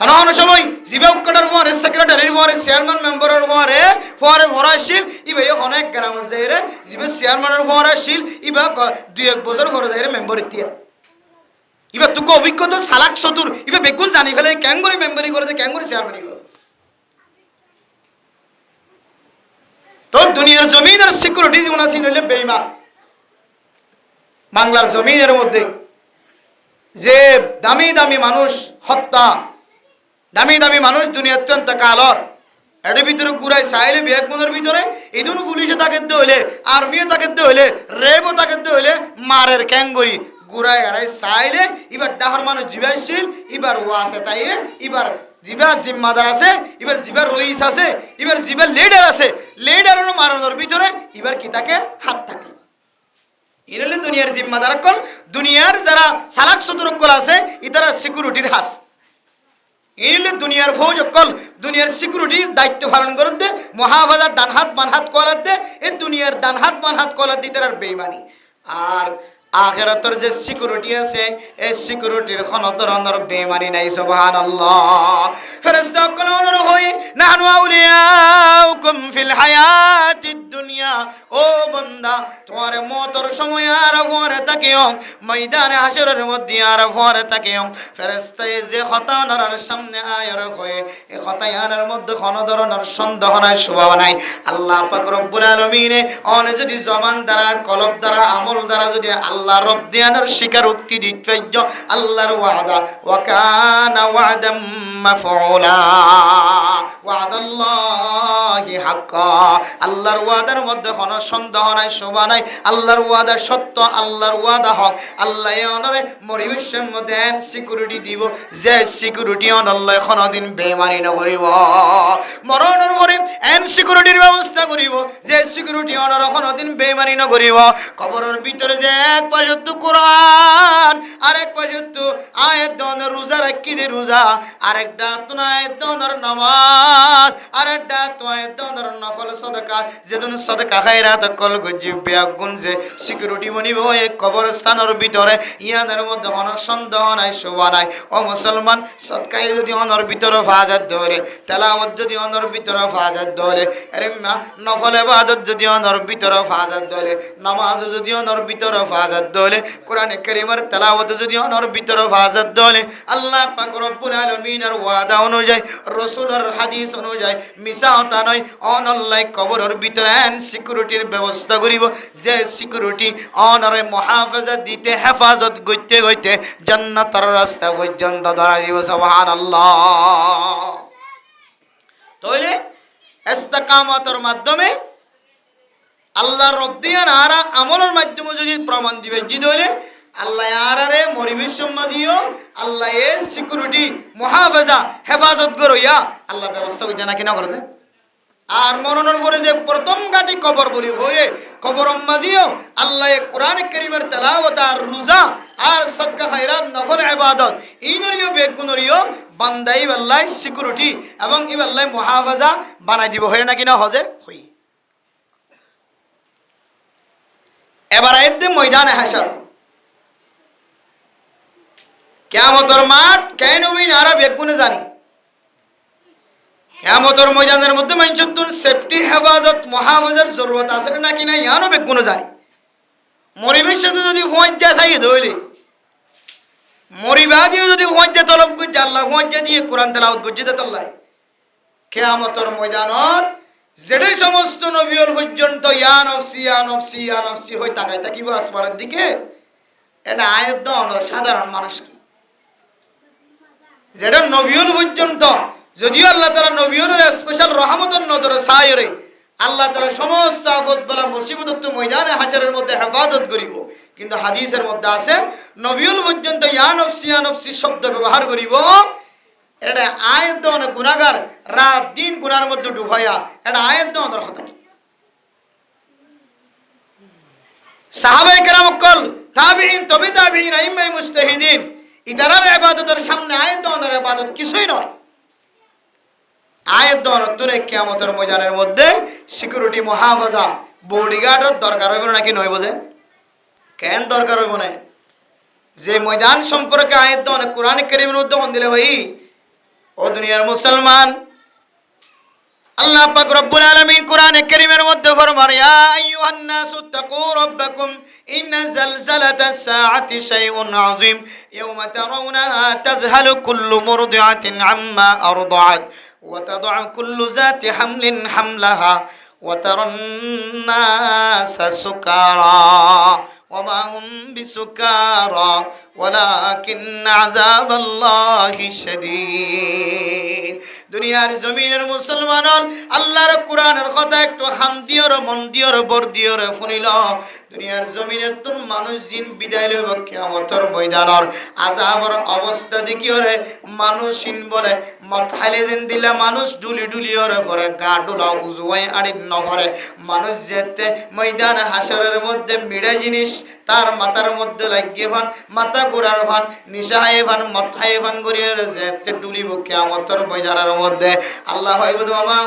হন হন সময় জিবা উক্কটার উপরে সেক্রেটারির উপরে চেয়ারম্যান মেম্বারের উপরে পরে ভরা আসছিল ইবা অনেক গ্রাম যাইরে জিবা চেয়ারম্যানের উপরে আসছিল ইবা 2-1 বছর পরে যাইরে মেম্বার ইতিয়া ইবা তোকে অভিজ্ঞতা সালাক চতুর ইবা বেগুন জানি ফেলে কেন করে মেম্বারি করে কেন করে চেয়ারম্যানই করে তো দুনিয়ার জমিনের সিকিউরিটি যেমন আছে হইলে বেঈমান বাংলার জমিনের মধ্যে যে দামি দামি মানুষ হত্যা দামি দামি মানুষ দুনিয়া অত্যন্ত কালর এর ভিতরে ঘুরাই চাইলে বিয়ের ভিতরে ইদুন পুলিশে তাকে হইলে আর্মিও তাকে হইলে রেবও তাকে হইলে মারের ক্যাঙ্গরি ঘুরাই হারাই চাইলে এবার ডাহর মানুষ জিবাইছিল এবার ও আছে তাই এবার জিবা জিম্মাদার আছে এবার জিবা রইস আছে এবার জিবা লিডার আছে লিডারেরও মারানোর ভিতরে এবার কি তাকে হাত থাকে এরলে দুনিয়ার জিম্মাদার কল দুনিয়ার যারা সালাক চতুরকল আছে ইতারা সিকিউরিটির হাস এরলে দুনিয়ার ফৌজ কল দুনিয়ার সিকিউরিটির দায়িত্ব পালন করে দে মহাবাজার ডান হাত বান হাত কলার দে এই দুনিয়ার ডান হাত বান হাত কলার দিতে আর বেইমানি আর আখিরাতের যে সিকিউরিটি আছে এই সিকিউরিটির কোনো ধরনের বেমানি নাই সুবহানাল্লাহ ফেরেশতা কলনের হই নাহনু আউলিয়াউকুম ফিল হায়াতিদ দুনিয়া ও বান্দা তোমার মওতের সময় আর পরে তাকিও ময়দানে হাশরের মধ্যে আর পরে তাকিও ফেরেশতা যে খতানার সামনে আয়ার হয়ে এই খতায়ানের মধ্যে কোনো ধরনের সন্দেহ নাই শুভা নাই আল্লাহ পাক রব্বুল আলামিন অনে যদি জবান দ্বারা কলব দ্বারা আমল দ্বারা যদি আল্লাহ রব দিয়ানোর স্বীকারোক্তি দিতে আল্লাহর ওয়াদা ওয়া কানা ওয়াদাম মাফউলা ওয়াদাল্লাহি হাক্কা আল্লাহর ওয়াদার মধ্যে কোনো সন্দেহ নাই শোভা নাই আল্লাহর ওয়াদা সত্য আল্লাহর ওয়াদা হক আল্লাহ অনরে পরিবেশের মধ্যে এন সিকিউরিটি দিব যে সিকিউরিটি অনল্লাহ কোনোদিন বেঈমানি নকরিব মরণের পরে এন সিকিউরিটির ব্যবস্থা করিব যে সিকিউরিটি অনর কোনোদিন বেঈমানি নকরিব কবরের ভিতরে যে এক পাশে কোরআন আরেক পাশে আয়াত দনের রোজা রাখি দে রোজা আরেকটা তুন আয়াত দনের নামাজ আরেকটা তো আয়াত দনের নফল সাদাকা যেদিন সাদাকা খায়রাত কল গজিব আগুন যে সিকিউরিটি বনিব এই কবরস্থানের ভিতরে ইয়াদের মধ্যে কোনো সন্দেহ নাই শোভা নাই ও মুসলমান সদকায়ে যদি অনর ভিতরে ফাজাত ধরে তেলাওয়াত যদি অনর ভিতরে ফাজাত ধরে আরে নফল ইবাদত যদি অনর ভিতরে ফাজাত ধরে নামাজ যদি অনর ভিতরে ফাজাত ধরে কোরআনে কারীমের তেলাওয়াত যদি অনর ভিতরে ফাজাত ধরে আল্লাহ পাক রব্বুল আলামিনের ওয়াদা অনুযায়ী রাসূলের হাদিস অনুযায়ী মিছা কথা নয় অনল্লাই কবরের ভিতরে এন সিকিউরিটির ব্যবস্থা করিব যে সিকিউরিটি অনরে মুহাফাজত দিতে হেফাজত করতে করতে জান্নাতের রাস্তা পর্যন্ত ধরা দিব সুবহানাল্লাহ তাহলে ইস্তেকামতের মাধ্যমে আল্লাহ রব্দিয়ান আরা আমলের মাধ্যমে যদি প্রমাণ দিবে জি দইলে আল্লাহ আরারে মরিবির সম্মাদিও আল্লাহ এ সিকিউরিটি মুহাফাজা হেফাজত করিয়া আল্লাহ ব্যবস্থা করে জানা কিনা করে দেয় আর মরণের পরে যে প্রথম গাটি কবর বলি হয়ে কবর মাঝিও আল্লাহ কোরআন কারীমের তেলাওয়াত আর রোজা আর সদকা খায়রাত নফল ইবাদত ইনরিও বেগুনরিও বান্দাই আল্লাহ সিকিউরিটি এবং আল্লাহ মুহাফাজা বানাই দিব হয় না কিনা হজে হই এবার আইতে ময়দানে হাসর কিয়ামতের মাঠ কেন হইন আর বেগুনে জানি কিয়ামতের ময়দানের মধ্যে মাইনচতুন সেফটি হেফাজত মহাফাজত জরুরত আছে নাকি না ইয়ানো বেগুনে জানি মরিবের সাথে যদি ফোঁজা চাই ধইলে মরিবা দিয়ে যদি ফোঁজা তলব করছে আল্লাহ ফোঁজা দিয়ে কোরআন তেলাওয়াত করছে তল্লাই কিয়ামতের ময়দানত যেটা সমস্ত নবীর পর্যন্ত ইয়া নফসি ইয়া নফসি ইয়া নফসি হই তাকাই তাকিব আসমানের দিকে এটা আয়াত দাও সাধারণ মানুষ কি যেটা নবীর পর্যন্ত যদিও আল্লাহ তাআলা নবীর স্পেশাল রহমতের নজরে সায়রে আল্লাহ তাআলা সমস্ত আফত বলা মুসিবত ময়দানে হাজারের মধ্যে হেফাজত করিব কিন্তু হাদিসের মধ্যে আছে নবীর পর্যন্ত ইয়া নফসি শব্দ ব্যবহার করিব এটা আয়াত দাও গুনাহগার রাত দিন গুনার মধ্যে ডুবাইয়া এটা আয়াত দাও কথা কি সাহাবায়ে কেরাম কল তাবিঈন তবে তাবিঈন আইম্মায়ে মুজতাহিদিন ইদারার ইবাদতের সামনে আয়াত দাওয়ার ইবাদত কিছুই নয় আয়াত দাওয়ার তুলে কিয়ামতের ময়দানের মধ্যে সিকিউরিটি মুহাফাজা বডিগার্ডের দরকার হইব নাকি নয় বোঝে কেন দরকার হইব না যে ময়দান সম্পর্কে আয়াত দাওয়ার কোরআন কারীমের মধ্যে কোন দিলে ভাই ও দুনিয়ার মুসলমান আল্লাহ পাক রব্বুল আলামিন কোরআনে কারীমের মধ্যে ফরমান ইয়া আইয়ুহান নাসু তাকু রাব্বাকুম ইন্না জালজালাতাস সাআতি শাইউন আযীম ইয়াওমা তারাউনাহা তাযহালু কুল্লু মুরদিআতিন আম্মা আরদাআত ওয়া তাদউ কুল্লু যাতি হামলিন হামলাহা ওয়া তারান নাসা সুকারা ওয়া মা হুম বিসুকারা ওয়ালাকিন আযাবাল্লাহি শাদীদ দুনিয়ার জমিনের মুসলমান আল্লাহর কোরআনের কথা একটু হাম দিওর মন দিওর বর দিওর শুনিল দুনিয়ার জমিনের তুন মানুষ জিন বিদায় লইব কিয়ামতের ময়দানের আযাবর অবস্থা দেখিওরে মানুষিন বলে মাথাইলে যেন দিলা মানুষ ডুলি ডুলি ওরে পরে গা ডুলা উজুয়াই আড়ি নভরে মানুষ যেতে ময়দান হাসরের মধ্যে মিড়া জিনিস তার মাথার মধ্যে লাগিয়ে ভান মাথা গোড়ার ভান নিশায় ভান মাথায় ভান করিয়ে যেতে ডুলিব কিয়ামতের ময়দানের মধ্যে আল্লাহ হইব মামা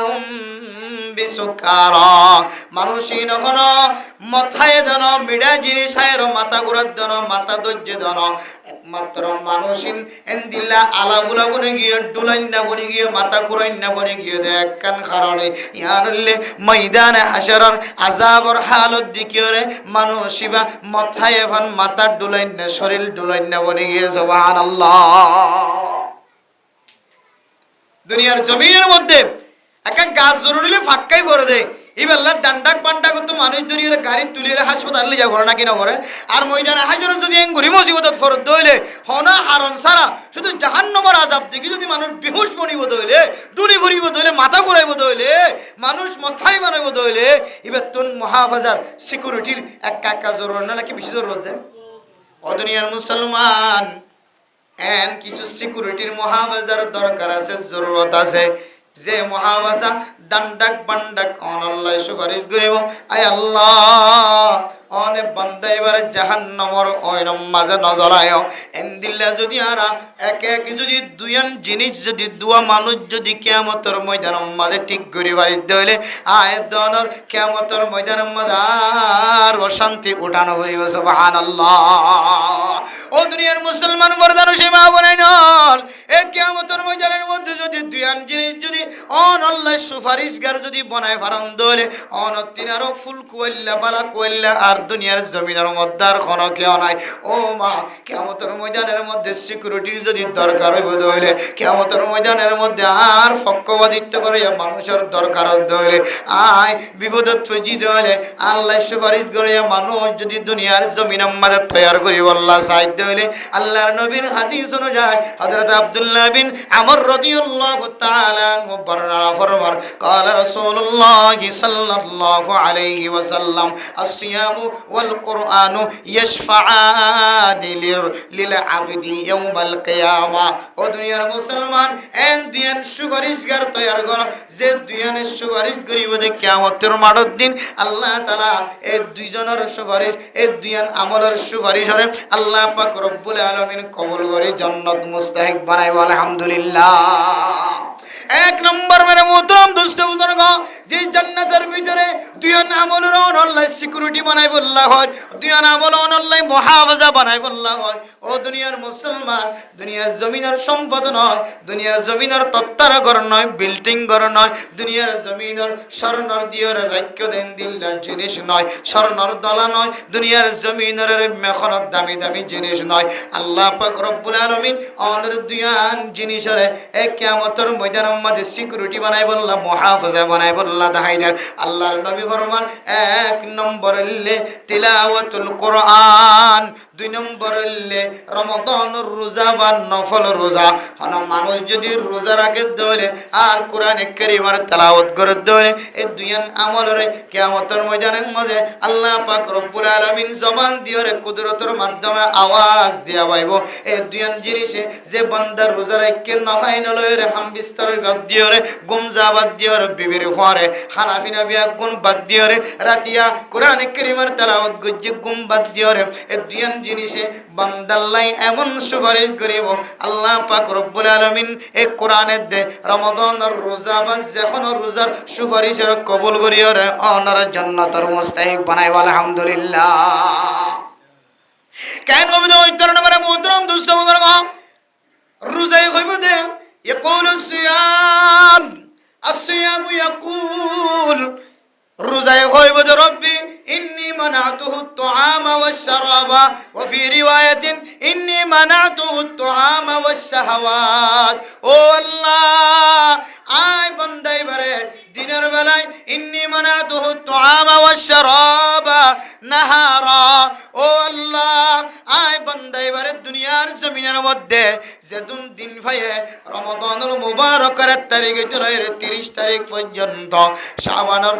বিসুকারা মানুষই নখন মাথায় ধন মিডা জিনিস আয়ের মাথা গোড়ার ধন মাথা দর্জে ধন একমাত্র মানুষিন এন্দিল্লা আলা বুলা বনে গিয়ে ডুলাইন্না বনে গিয়ে মাথা কুরাইন্না বনে গিয়ে দেখ কান কারণে ইয়ানলে ময়দানে হাসরের আযাবর হালত দিকিরে মানুষিবা মাথায় ভান মাথা ডুলাইন্না শরীর ডুলাইন্না বনে গিয়ে সুবহানাল্লাহ দুনিয়ার জমিনের মধ্যে একটা গাছ জরুরি ফাঁকাই পড়ে দেয় এবেলা ডান্ডাক পান্ডাক তো মানুষ ধরিয়ে গাড়ি তুলিয়ে হাসপাতালে যাব নাকি না করে আর ময়দানে হাজর যদি ঘুরি মুসিবত ফরত দইলে হনা হারন সারা শুধু জাহান্নামের আযাব দেখি যদি মানুষ বেহুশ বনিব দইলে ডুলি ঘুরিব দইলে মাথা ঘুরাইব দইলে মানুষ মাথায় বানাইব দইলে এবার তুন মহাফাজার সিকিউরিটির একা জরুরি না নাকি বেশি জরুরত যায় ও দুনিয়ার মুসলমান এন কিছু সিকিউরিটির মহাফাজার দরকার আছে জরুরত আছে যে মহাবাসা দান্ডাক বান্ডাক অনাল্লাহ সুপারিশ করিব আয় আল্লাহ অনে বান্দা এবারে জাহান্নামর ওইরম মাঝে নজরায় এন্দিল্লা যদি আরা এক এক যদি দুইয়ান জিনিস যদি দুয়া মানুষ যদি কিয়ামতের ময়দানের মাঝে ঠিক করে বাড়িতে হইলে আয় দনর কিয়ামতের ময়দানের মাঝে আর অশান্তি উঠানো করিব সুবহানাল্লাহ ও দুনিয়ার মুসলমান বরদানো সীমা বনে নল এই কিয়ামতের ময়দানের মধ্যে যদি দুইয়ান জিনিস যদি অন আল্লাহ সুপারিশগার যদি বনায় ফারান দলে অন তিনারও ফুল কুয়াল্লা বালা কুয়াল্লা আর দুনিয়ার জমিনের মধ্যে আর কোনো কেউ নাই ও মা কিয়ামতের ময়দানের মধ্যে সিকিউরিটির যদি দরকার হইব দলে কিয়ামতের ময়দানের মধ্যে আর পক্ষপাতিত্ব করে মানুষের দরকার দলে আয় বিপদত ফজি দলে আল্লাহ সুপারিশ করে মানুষ যদি দুনিয়ার জমিনের মধ্যে তৈয়ার করি আল্লাহ সাহায্য হইলে আল্লাহর নবীর হাদিস অনুযায়ী হযরত আব্দুল্লাহ বিন আমর রাদিয়াল্লাহু তাআলা বর্ণনা ফরমান قال رسول الله صلى الله عليه وسلم الصيام والقرآن يشفعان للعبد يوم القيامة ও দুনিয়ার মুসলমান এন দুইয়ান সুপারিশগার তৈয়ার কর যে দুইয়ানের সুপারিশ করিব দে কিয়ামতের মাঠের দিন আল্লাহ তাআলা এই দুইজনের সুপারিশ এই দুইয়ান আমলের সুপারিশ করে আল্লাহ পাক রব্বুল আলামিন কবুল করে জান্নাত মুস্তাহিক বানাইব আলহামদুলিল্লাহ এক নম্বর মেরে মোহতরম দোস্ত বুজুর্গ, যে জান্নাতের ভিতরে দুই আমলের আল্লাহ সিকিউরিটি বানাই বললা হয়, দুই আমল আল্লাহ মুহাফাজা বানাই বললা হয়। ও দুনিয়ার মুসলমান, দুনিয়ার জমিনের সম্পদ নয়, দুনিয়ার জমিনের তত্তার ঘর নয়, বিল্ডিং ঘর নয়, দুনিয়ার জমিনের স্বর্ণর দিয়র রাখ্য দেন দিল্লার জিনিস নয়, স্বর্ণর দলা নয়, দুনিয়ার জমিনের মেখনত দামি দামি জিনিস নয়। আল্লাহ পাক রব্বুল আলামিন অনের দুয়ান জিনিসের এক কিয়ামতের ময়দানের মধ্যে সিকিউরিটি বানাই বললা, মুহাফাজা বানাই বললা দাহাইদার। আল্লাহর নবী ফরমান এক নম্বর হইলে তিলাওয়াতুল কোরআন, দুই নম্বর হইলে রমাদানের রোজা বা নফল রোজা। হন মানুষ যদি রোজা রাখে ধরে আর কোরআনে কারীমের তেলাওয়াত করে ধরে, এই দুইয়ান আমলের কিয়ামতের ময়দানের মধ্যে আল্লাহ পাক রব্বুল আলামিন জবান দিয়ে কুদরতের মাধ্যমে আওয়াজ দিয়া পাইব। এই দুইয়ান জিনিসে যে বান্দার রোজা রাখে নহাই নলয় রে হাম বিস্তার বাদ দিয়ে রে গুম যা বাদ দিয়ে রে বিবির ফরে খানাফিনা বিয়া গুণ বাদ দিয়ে রে রাতিয়া কোরআনে কারীমের তেলাওয়াত গজ্জে গুম বাদ দিয়ে রে, এই দুইয়ান জিনিসে বান্দাল্লাই এমন সুপারিশ করিব আল্লাহ পাক রব্বুল আলামিন এই কোরআনের দে রমাদানের রোজা বা যখন রোজার সুপারিশের কবুল করিও রে অনার জান্নাতের মুস্তাহিক বানাইব। আলহামদুলিল্লাহ। কেন কবিতা ওই কারণে মানে মোহতরম দুস্থ বুজুর্গ, রোজাই কইব দে ইয়াকুলু সিয়াম, আসিয়ামু ইয়াকুল, রোজায় কইব যে রব্বি ইন্নী মানাতুহু তুআমা ওয়াশ শারাবা ওয়া ফি রিওয়ায়াতিন ইন্নী মানাতুহু তুআমা ওয়াশ শাহাওয়াত। ও আল্লাহ, আয় বান্দাই বারে দিনের বেলায় ইন্নী মানাতুহু তুআমা ওয়াশ শারাবা নাহারা। ও আল্লাহ, আয় বান্দাই বারে দুনিয়ার জমিনের মধ্যে যেদিন দিন ভাইয়ে রমাদানুল মুবারকের তারিখ চলে 30 তারিখ পর্যন্ত, শাবানের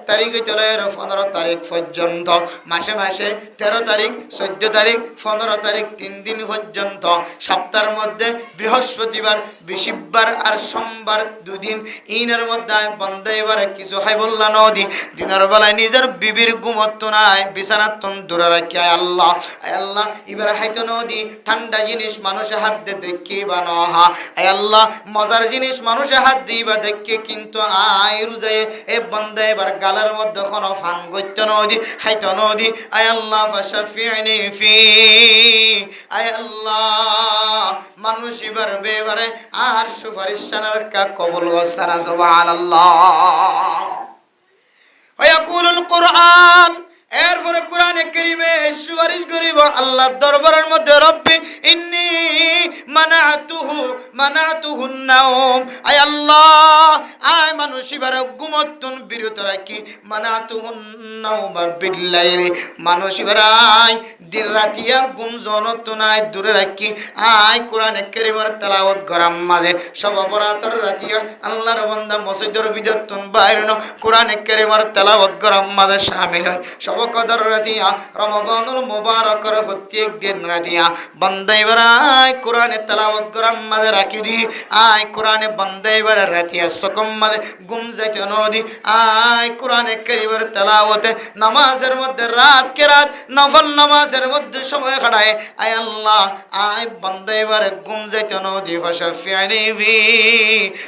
তারিখ চলে 15 তারিখ পর্যন্ত, মাসে মাসে 13 তারিখ 14 তারিখ 15 তারিখ 3 দিন পর্যন্ত, সপ্তাহের মধ্যে বৃহস্পতিবার বৃহস্পতিবার আর সোমবার 2 দিন, ইনের মধ্যে বন্ধ এবারে কিছু খাই বললা নদী দিনের বেলায় নিজের বিবির ঘুমত নাই বিছানাত দূরে রাখি। আয় আল্লাহ, আয় আল্লাহ, এবার হাইতো নদী ঠান্ডা জিনিস মানুষে হাত দিয়ে দেখি বা নহা। আয় আল্লাহ, মজার জিনিস মানুষে হাত দিবা দেখে, কিন্তু আয় রুজায় এ বন্ধ এবার গালের মধ্যে কোনো ফান গত্য নদী হাইতো নদী। আয় আল্লাহ ফাশাফিনি ফি, আয় আল্লাহ, মানুষ এবার বেবারে আর সুপারিশ সানার কা কবুল গসানা। সুবহানাল্লাহ। ওয়াকুলুল কোরআন, এরপরে কোরআনে কারীমে সুপারিশ করিব আল্লাহর দরবারের মধ্যে রব্বি ইন্নী মানাতুহুন নাওম। আয় আল্লাহ, আয় মানুষ এবার ঘুমতুন বিরত রাখি, মানাতুহুন নাওম বিল্লাইলি, মানুষ এবার আয় দিন রাতিয়া ঘুম জনত নাই দূরে রাখি। আয় কোরআনে কারীমের তেলাওয়াত করার মাঝে সব অপরাধর রাতিয়া আল্লাহর বান্দা মসজিদের বিদতুন বাইরে কোরআনে কারীমের তেলাওয়াত করার মাঝে শামিল হয়। সব কদর রাতিয়া রমাদানুল মুবারকের প্রত্যেক দিন রাতিয়া বান্দা এবার আয় কোরআনে তেলাওয়াত করার মাঝে রাখি দি। আয় কোরআনে বান্দা এবার রাতিয়া সকম মাঝে ঘুম যাইতে নদী। আয় কোরআনে কারীমের তেলাওয়াতে নামাজের মধ্যে রাত কে রাত নফল নামাজের মধ্যে সময় কাটায়। আয় আল্লাহ, আয় বান্দা এবার ঘুম যাইতে নদী ফাশাফিনি ফি।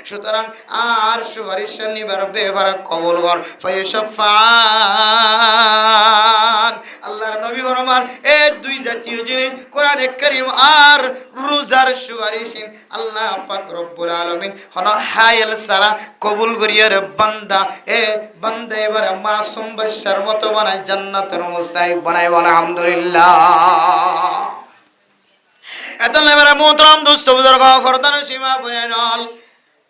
সুতরাং আর সুপারিশ নিবার বেবার কবুল কর ফায়ুশাফাআন। আল্লাহর নবী ফরমান এই দুই জাতীয় জিনিস কোরআনে কারীম আর রোজার সুপারিশ আল্লাহ পাক রব্বুল আলামিন হন হায়াল সারা কবুল করিয়া রে বান্দা এ বান্দা এবার মাসুম বাশার মতো বানায় জান্নাতের মুস্তাহিক বানায়। আলহামদুলিল্লাহ। এত লেবারে মোহতরম দোস্ত বুজুর্গ ফরদান সীমা বুনিয়াল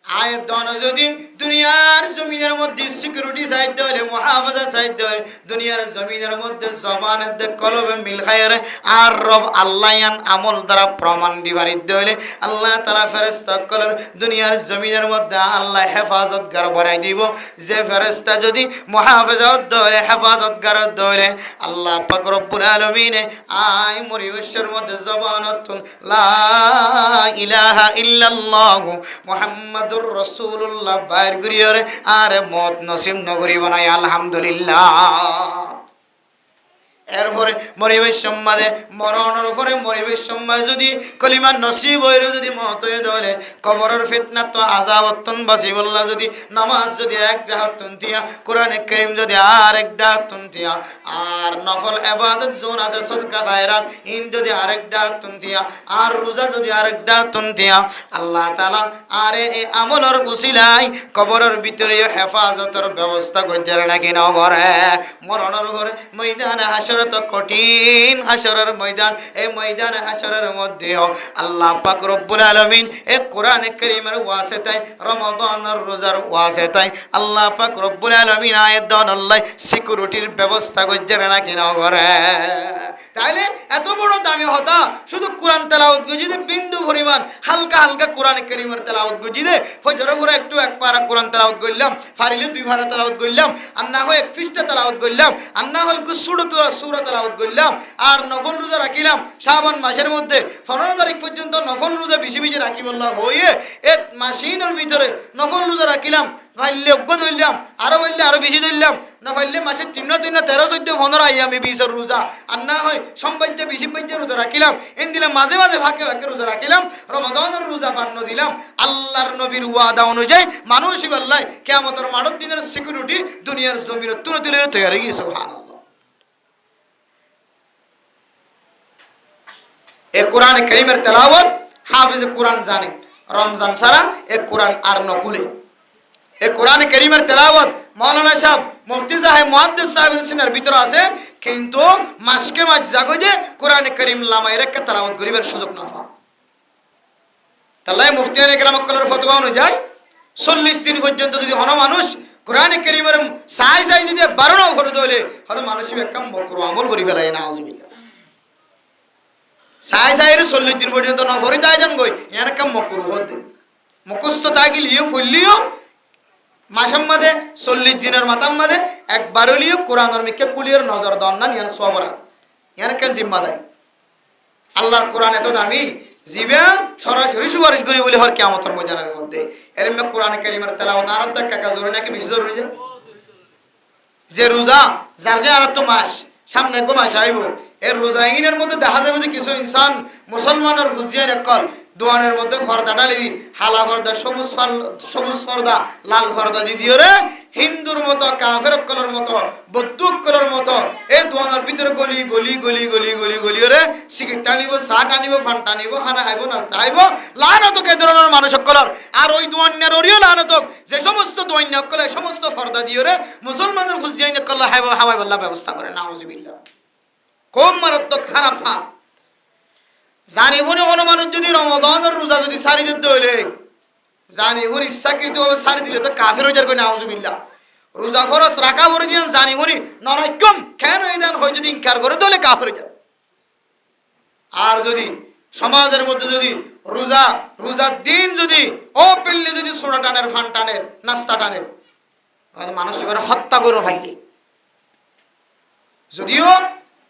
আয়ের দন যদি দুনিয়ার জমিনের মধ্যে সিকিউরিটি চাইতে হলে মুহাফাজা চাইতে হলে দুনিয়ার জমিনের মধ্যে জবানের দে কলবে মিল খায়রে আর রব আল্লাহান আমল দ্বারা প্রমাণ দিবার হলে আল্লাহ তাআলা ফেরেশতা কলের দুনিয়ার জমিনের মধ্যে আল্লাহ হেফাজতগার বানাই দিব। যে ফেরেশতা যদি মুহাফাজত ধরে হেফাজতগার ধরে আল্লাহ পাক রব্বুল আলামিন আই মরিবশের মধ্যে জবানত লা ইলাহা ইল্লাল্লাহু মুহাম্মাদুর রাসূলুল্লাহ বাইর করিয়রে আর মত নসিব নগরী বানাই। আলহামদুলিল্লাহ। এরপরে মরিবের সম্মাদে মরণের পরে মরিবের সম্মাদ যদি কলিমা নসিব হইলে যদি মত হয়ে ধরে কবরের ফিতনা তো আযাবতন বাসি বললা যদি নামাজ যদি এক ডাহাতুন দিয়া কোরআনে কারীম যদি আর এক ডাহাতুন দিয়া আর নফল ইবাদত জোন আছে সদকা খায়রাত ইন যদি আরেক ডাহাতুন দিয়া আর রোজা যদি আরেক ডাহাতুন দিয়া আল্লাহ তাআলা আরে এই আমলের উসিলায় কবরের ভিতরে হেফাজতের ব্যবস্থা কইরা নাকি নাও করে মরণের পরে ময়দানে হাসর তো কঠিন হাসরের ময়দান এই ময়দানে হাসরের মধ্যেও আল্লাহ পাক রব্বুল আলামিন এই কোরআনে কারীমের ওয়াসিতায় রমাদানের রোজার ওয়াসিতায় আল্লাহ পাক রব্বুল আলামিন আয়াত দান আল্লাহ সিকিউরিটির ব্যবস্থা কইরা নাকি নাও করে তাইলে এত বড় দামি হতা শুধু কোরআন তেলাওয়াত গজিদে বিন্দু পরিমাণ হালকা হালকা কোরআনে কারীমের তেলাওয়াত গজিদে ফজরের পরে একটু এক পারা কোরআন তেলাওয়াত করলাম ফারিলে দুই পারা তেলাওয়াত করলাম আর না হয় এক পৃষ্ঠা তেলাওয়াত করলাম আর না হয় সূরা তেলাওয়াত করলাম আর নফল রোজা রাখিলাম শাবান মাসের মধ্যে 15 তারিখ পর্যন্ত নফল রোজা বেশি বেশি রাখি বললাম হয়ে এক মাসিনের ভিতরে নফল রোজা রাখিলাম ফাইলে অজ্ঞ ধরলাম আরো বললে আরো বেশি ধরলাম না ফাইলে মাসে 3 13 14 15 আইয়ামে 20 রোজা আর না হয় সম্বাজ্য বেশি বাজ্য রোজা রাখিলাম এন দিলাম মাঝে মাঝে ফাঁকে ফাঁকে রোজা রাখিলাম রমাদানের রোজা বান্ন দিলাম আল্লাহর নবীর ওয়াদা অনুযায়ী মানুষই বললাই কিয়ামতের মাঠের দিনের সিকিউরিটি দুনিয়ার জমিনে তুলে তুলে তৈরি হয়ে গেছে সুবহানাল্লাহ এ কোরআনে কারীমের তেলাওয়াত হাফেজ কোরআন জানে রমজান ছাড়া এ কোরআন আর নকুলে এ কোরআনে কারীমের তেলাওয়াত মাওলানা সাহেব মুফতি সাহেব মুহাদ্দিস সাহেবের সিনার ভিতরে আছে কিন্তু মাসকে মাস জাগো যে কোরআনে কারীম লামায় রেখে তেলাওয়াত করিবার সুযোগ না পায় তাহলে মুফতিয়ানে কেরাম কলের ফতোয়া অনুযায়ী 40 দিন পর্যন্ত যদি হন মানুষ কোরআনে কারীমের সাই সাই যদি বারণও করে দিলে হয়তো মানুষ একটা মকরু আমল করি ফেলায় নাউজুবিল্লাহ সাই সাইরে 40 দিন পর্যন্ত না ভরি তাই জান গই এর কাম মকরু হতে মুখস্থ তাগিলিও ফুললিও মাসের মধ্যে 40 দিনের মাথার মধ্যে একবার লিও কোরআনের মিকে কুলিয়ার নজর দান না ইয়ান সবরা ইয়ান কেন জিম্মাদারি আল্লাহর কোরআন এত দামি জিবে সরাসরি সুপারিশ করি বলে হর কিয়ামতের ময়দানের মধ্যে এর মধ্যে কোরআনে কারীমের তেলাওয়াত আর দেখা জরুরি নাকি বেশি জরুরি যে রোজা জারগে আর তো মাস সামনে গো মাস আইব এর রোজাইনের মধ্যে দেখা যাবে যে কিছু ইনসান মুসলমানের ফুজিয়ার একল দোয়ানের মধ্যে পর্দা ডালি হালা পর্দা সবুজ পর্দা লাল পর্দা দিদিও রে হিন্দুর মতো কাফের কলর মতো বৌদ্ধ কলর মতো এই দোয়ানের ভিতরে গলি গলি গলি গলি গলি গলি রে সিগারেট টানিব চা টানিব ফান টানিব খানা খাইব নাস্তা খাইব লানতক এই ধরনের মানুষ কলর আর ওই দোয়ান্নের ওরিও লানতক যে সমস্ত দোয়ান্য কলে সমস্ত পর্দা দিও রে মুসলমানের ফুজিয়াইন কল হাওয়াই বল্লা ব্যবস্থা করে নাউজুবিল্লাহ কম মারাত্মক খারাপ ফাঁস জানি শুনে কোনো মানুষ যদি রমাদানের রোজা যদি সারি দিতে হইলে জানি শুনে ইচ্ছাকৃতভাবে সারি দিলে তো কাফের হয়ে যাবে নাউজুবিল্লাহ রোজা ফরজ রাখা ভরে দিন জানি শুনি নরকম কেন এই দান হয় যদি ইনকার করে তাহলে কাফের হয়ে যাবে আর যদি সমাজের মধ্যে যদি রোজার দিন যদি ও পেললে যদি সোনা টানের ফান টানের নাস্তা টানের মানুষ এবার হত্যা করে ভাইলে যদিও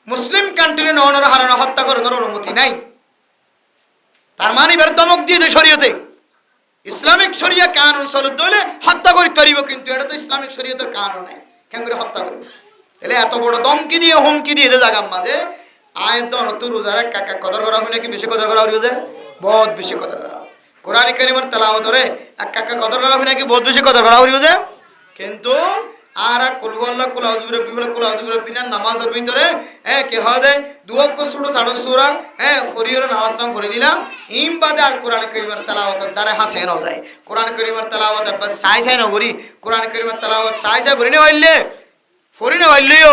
মুসলিম কান্ট্রি নওয়ানোর হারানো হত্যা করানোর অনুমতি নাই তার মানে এবার দমক দিয়ে দেয় শরীয়তে ইসলামিক শরিয়া কানুন চলত দলে হত্যা করতে পারিব কিন্তু এটা তো ইসলামিক শরীয়তের কানুন নাই কেন করে হত্যা করবে তাহলে এত বড় দমকি দিয়ে হুমকি দিয়ে যে জায়গার মাঝে আয়াত অনত রোজার কাকা কদর করা হবে নাকি বেশি কদর করা হবে যে বহুত বেশি কদর করা হবে কোরআন কারীমের তেলাওয়াত করে এক কাকা কদর করা হবে নাকি বহুত বেশি কদর করা হবে যে কিন্তু আর কুলহু আল্লাহ কুল আউযু বিরব্বিল কুল আউযু বিরব্বিনাস নামাজের ভিতরে কে হয় দুয়াক্ক ছোট ছাড়ো সূরা ফরিয়র নামাজ নাম ফরি দিলাম ইম বাদে আর কোরআন কারীমের তেলাওয়াতের দ্বারা হাসে ন যায় কোরআন কারীমের তেলাওয়াত আবার সাই সাই না করি কোরআন কারীমের তেলাওয়াত সাই সাই করি না হইলে ফরি না হইলেও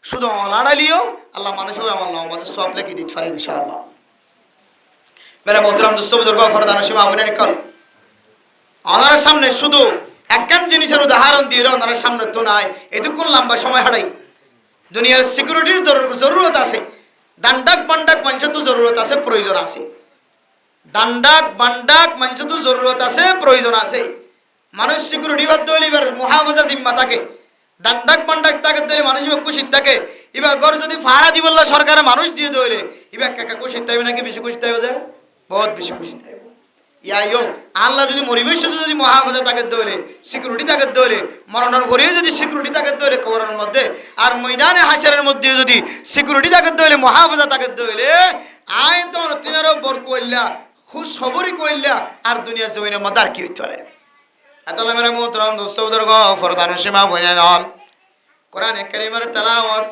শুধু অলাড়ালিও আল্লাহ মানুষের আমার আমাদের সব লেখি দিতে পারে ইনশাআল্লাহ মেরা মোহতারাম দোস্ত বুজুর্গ ফরদান সীমা আবনে নিকল আমার সামনে শুধু একখান জিনিসের উদাহরণ দিয়ে ওনার সামনে তো নাই এতক্ষণ লম্বা সময় হারাই দুনিয়ার সিকিউরিটির জরুরত আছে দান্ডাক বান্ডাক মানুষের তো জরুরত আছে প্রয়োজন আছে দান্ডাক বান্ডাক মানুষের তো জরুরত আছে প্রয়োজন আছে মানুষ সিকিউরিটি বাদ দিলে এবার মুহাফাজা জিম্মা থাকে দান্ডাক বান্ডাক থাকে দিলে মানুষ এবার খুশি থাকে এবার ঘর যদি ভাড়া দিব সরকারে মানুষ দিয়ে দিলে এবার কাকা খুশি থাকবে নাকি বেশি খুশি থাকবে যায় বহুত বেশি খুশি থাকবে ইয়াইও আল্লাহ যদি মরিবেশ যদি মহাফাজা তাকে দৌলে সিকিউরিটি তাকে দৌলে মরণের ঘরেও যদি সিকিউরিটি তাকে দৌলে কবরের মধ্যে আর ময়দানে হাসরের মধ্যে যদি সিকিউরিটি তাকে দৌলে মহাফাজা তাকে দৌলে আয় তো তিনারও বর কইলা খুশ খবরই কইলা আর দুনিয়া জমিনের মধ্যে আর কি হইতে পারে এতলা মেরা মোহতরম দোস্ত বুজুর্গ ফরদানুর সীমা বইনে নল কোরআনে কারীমের তেলাওয়াত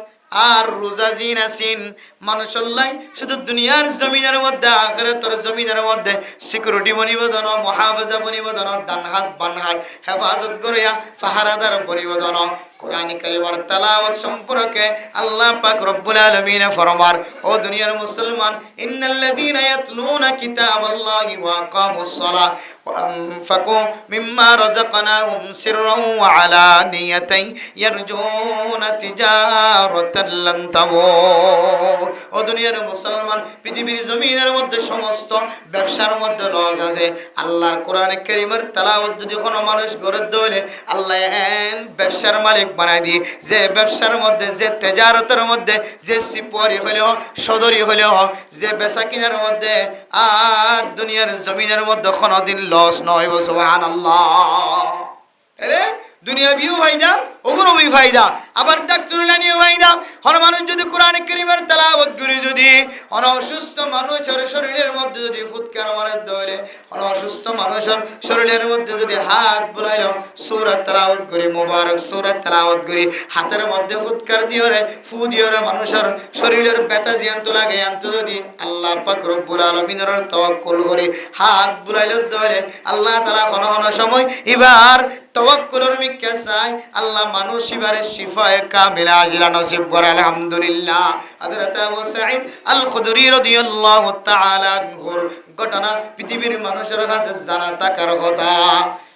আর রোজা জিন আসিন মানুষল্লাই শুধু দুনিয়ার জমিনের মধ্যে আখিরাতের জমিনের মধ্যে সিকিউরিটি বনিবদন মহাফাজা বনিবদন দানহাত বানহাত হেফাজত করিয়া ফাহারাদার বনিবদন কোরআন কারীমের তেলাওয়াত সম্পর্কে আল্লাহ পাক রব্বুল আলামিন ফরমান ও দুনিয়ার মুসলমান ইন্নাল্লাযীনা ইয়াতলুনা কিতাবাল্লাহি ওয়া আকামুস সালাহ ওয়া আনফাকু মিম্মা রাযাকনাহুম সিররান ওয়া আলানিয়াতান ইয়ারজুনা তিজারাতান লান তাবুর ও দুনিয়ার মুসলমান পৃথিবীর জমিনের মধ্যে সমস্ত ব্যবসার মধ্যে লস আছে আল্লাহর কোরআন কারীমের তেলাওয়াত যদি কোনো মানুষ করে দইলে আল্লাহ এন ব্যবসার মালিক বানাই দি যে ব্যবসার মধ্যে যে তেজারতের মধ্যে যে সিপরি হলেও সদরি হলেও যে বেচা কিনার মধ্যে আর দুনিয়ার জমিনের মধ্যে কোনোদিন লস নয় সুবহানাল্লাহ আরে দুনিয়া বিও ফায়দা ওখরবি ফায়দা আবার ডাক্তার লানিও ফায়দা হন মানুষ যদি কোরআন কারীমের তেলাওয়াত করে যদি হন অসুস্থ মানুষের শরীরের মধ্যে যদি ফুৎকার মারে দইলে হন অসুস্থ মানুষের শরীরের মধ্যে যদি হাত বুলাইলো সূরা তেলাওয়াত করে মোবারক সূরা তেলাওয়াত করে হাতের মধ্যে ফুৎকার দিও রে ফু দিও রে মানুষের শরীরের ব্যথা জিয়ান্ত লাগে আন্ত যদি আল্লাহ পাক রব্বুল আলামিনের তাওয়াক্কুল করে হাত বুলাইলো দইলে আল্লাহ তাআলা কোন কোন সময় এবার তাওয়াক্কুলের মিক্কা চাই আল্লাহ মানুষ এবারে শিফায়ে কামিলা আজরা নসিব করে আলহামদুলিল্লাহ হযরত আবু সাঈদ আল খুদরি রাদিয়াল্লাহু তাআলা আনহুর ঘটনা পৃথিবীর মানুষের কাছে জানা থাকার কথা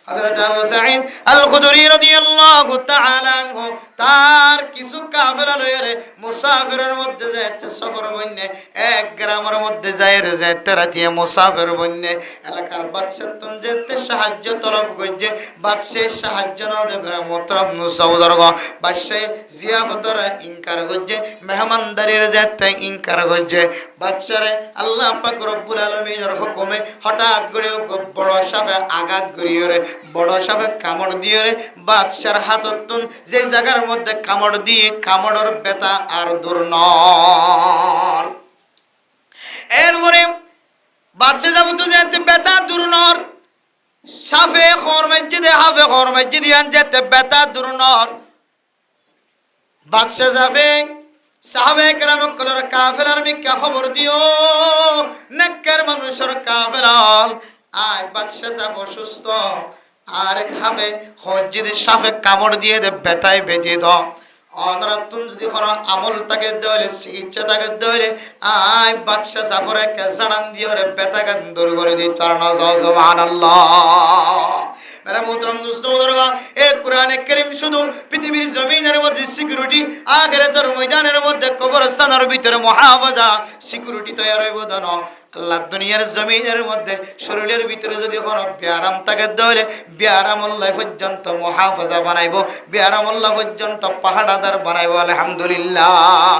হযরত আবু সাঈদ আল খুদরি রাদিয়াল্লাহু তাআলা আনহু তার কিছু কাফেলা লয়ে মুসাফিরের মধ্যে যাইতে সফর বন্যে এক গ্রামের মধ্যে যায় রে যাইতে রাতিয়ে মুসাফির বন্যে এলাকার বাদশা তন যেতে সাহায্য তলব করছে বাদশা সাহায্য না দেবে মোহতরম মুসাউদরগ বাদশা জিয়াফতর ইনকার করছে মেহমানদারির যাইতে ইনকার করছে বাদশারে আল্লাহ পাক রব্বুল আলামিনের হুকুমে হঠাৎ করে বড় সাপে আঘাত করিয়ে রে বড় সাপে কামড় দিয়ে রে বাদশার হাততুন যে জায়গার মধ্যে কামড় দিয়ে কামড়ের ব্যথা আর দূর নর এরপরে বাদশা যাব তো যেতে ব্যথা দূর নর সাপে খর মসজিদে হাফে খর মসজিদে আন যেতে ব্যথা দূর নর বাদশা যাবে সাহাবে কেরাম কলর কাফেলার মিক্কা খবর দিও নেককার মানুষের কাফেলাল আয় বাদশা সাফ অসুস্থ আর খাবে যদি সাপে কামড় দিয়ে দে ব্যথায় বেঁধে দাও অনরাতুন যদি কোনো আমল তাকে দেওয়ালে চিকিৎসা তাকে দেওয়ালে আয় বাদশা সাফরে কেসাড়ান দিয়ে ব্যথাকে দূর করে দিতে পারে না সুবহানাল্লাহ মেরা মোহতরম দোস্ত বুজুর্গ এ কোরআনে কারীম শুধু পৃথিবীর জমিনের মধ্যে সিকিউরিটি আখিরাতের ময়দানের মধ্যে কবরস্থানের ভিতরে মুহাফাজা সিকিউরিটি তৈরি হইব দানো আল্লাহ দুনিয়ার জমিনের মধ্যে শরীরের ভিতরে যদি কোনো ব্যারাম থাকে দলে ব্যারামুল্লাহ পর্যন্ত মুহাফাজা বানাইব ব্যারামুল্লাহ পর্যন্ত পাহাড়াদার বানাইব আলহামদুলিল্লাহ।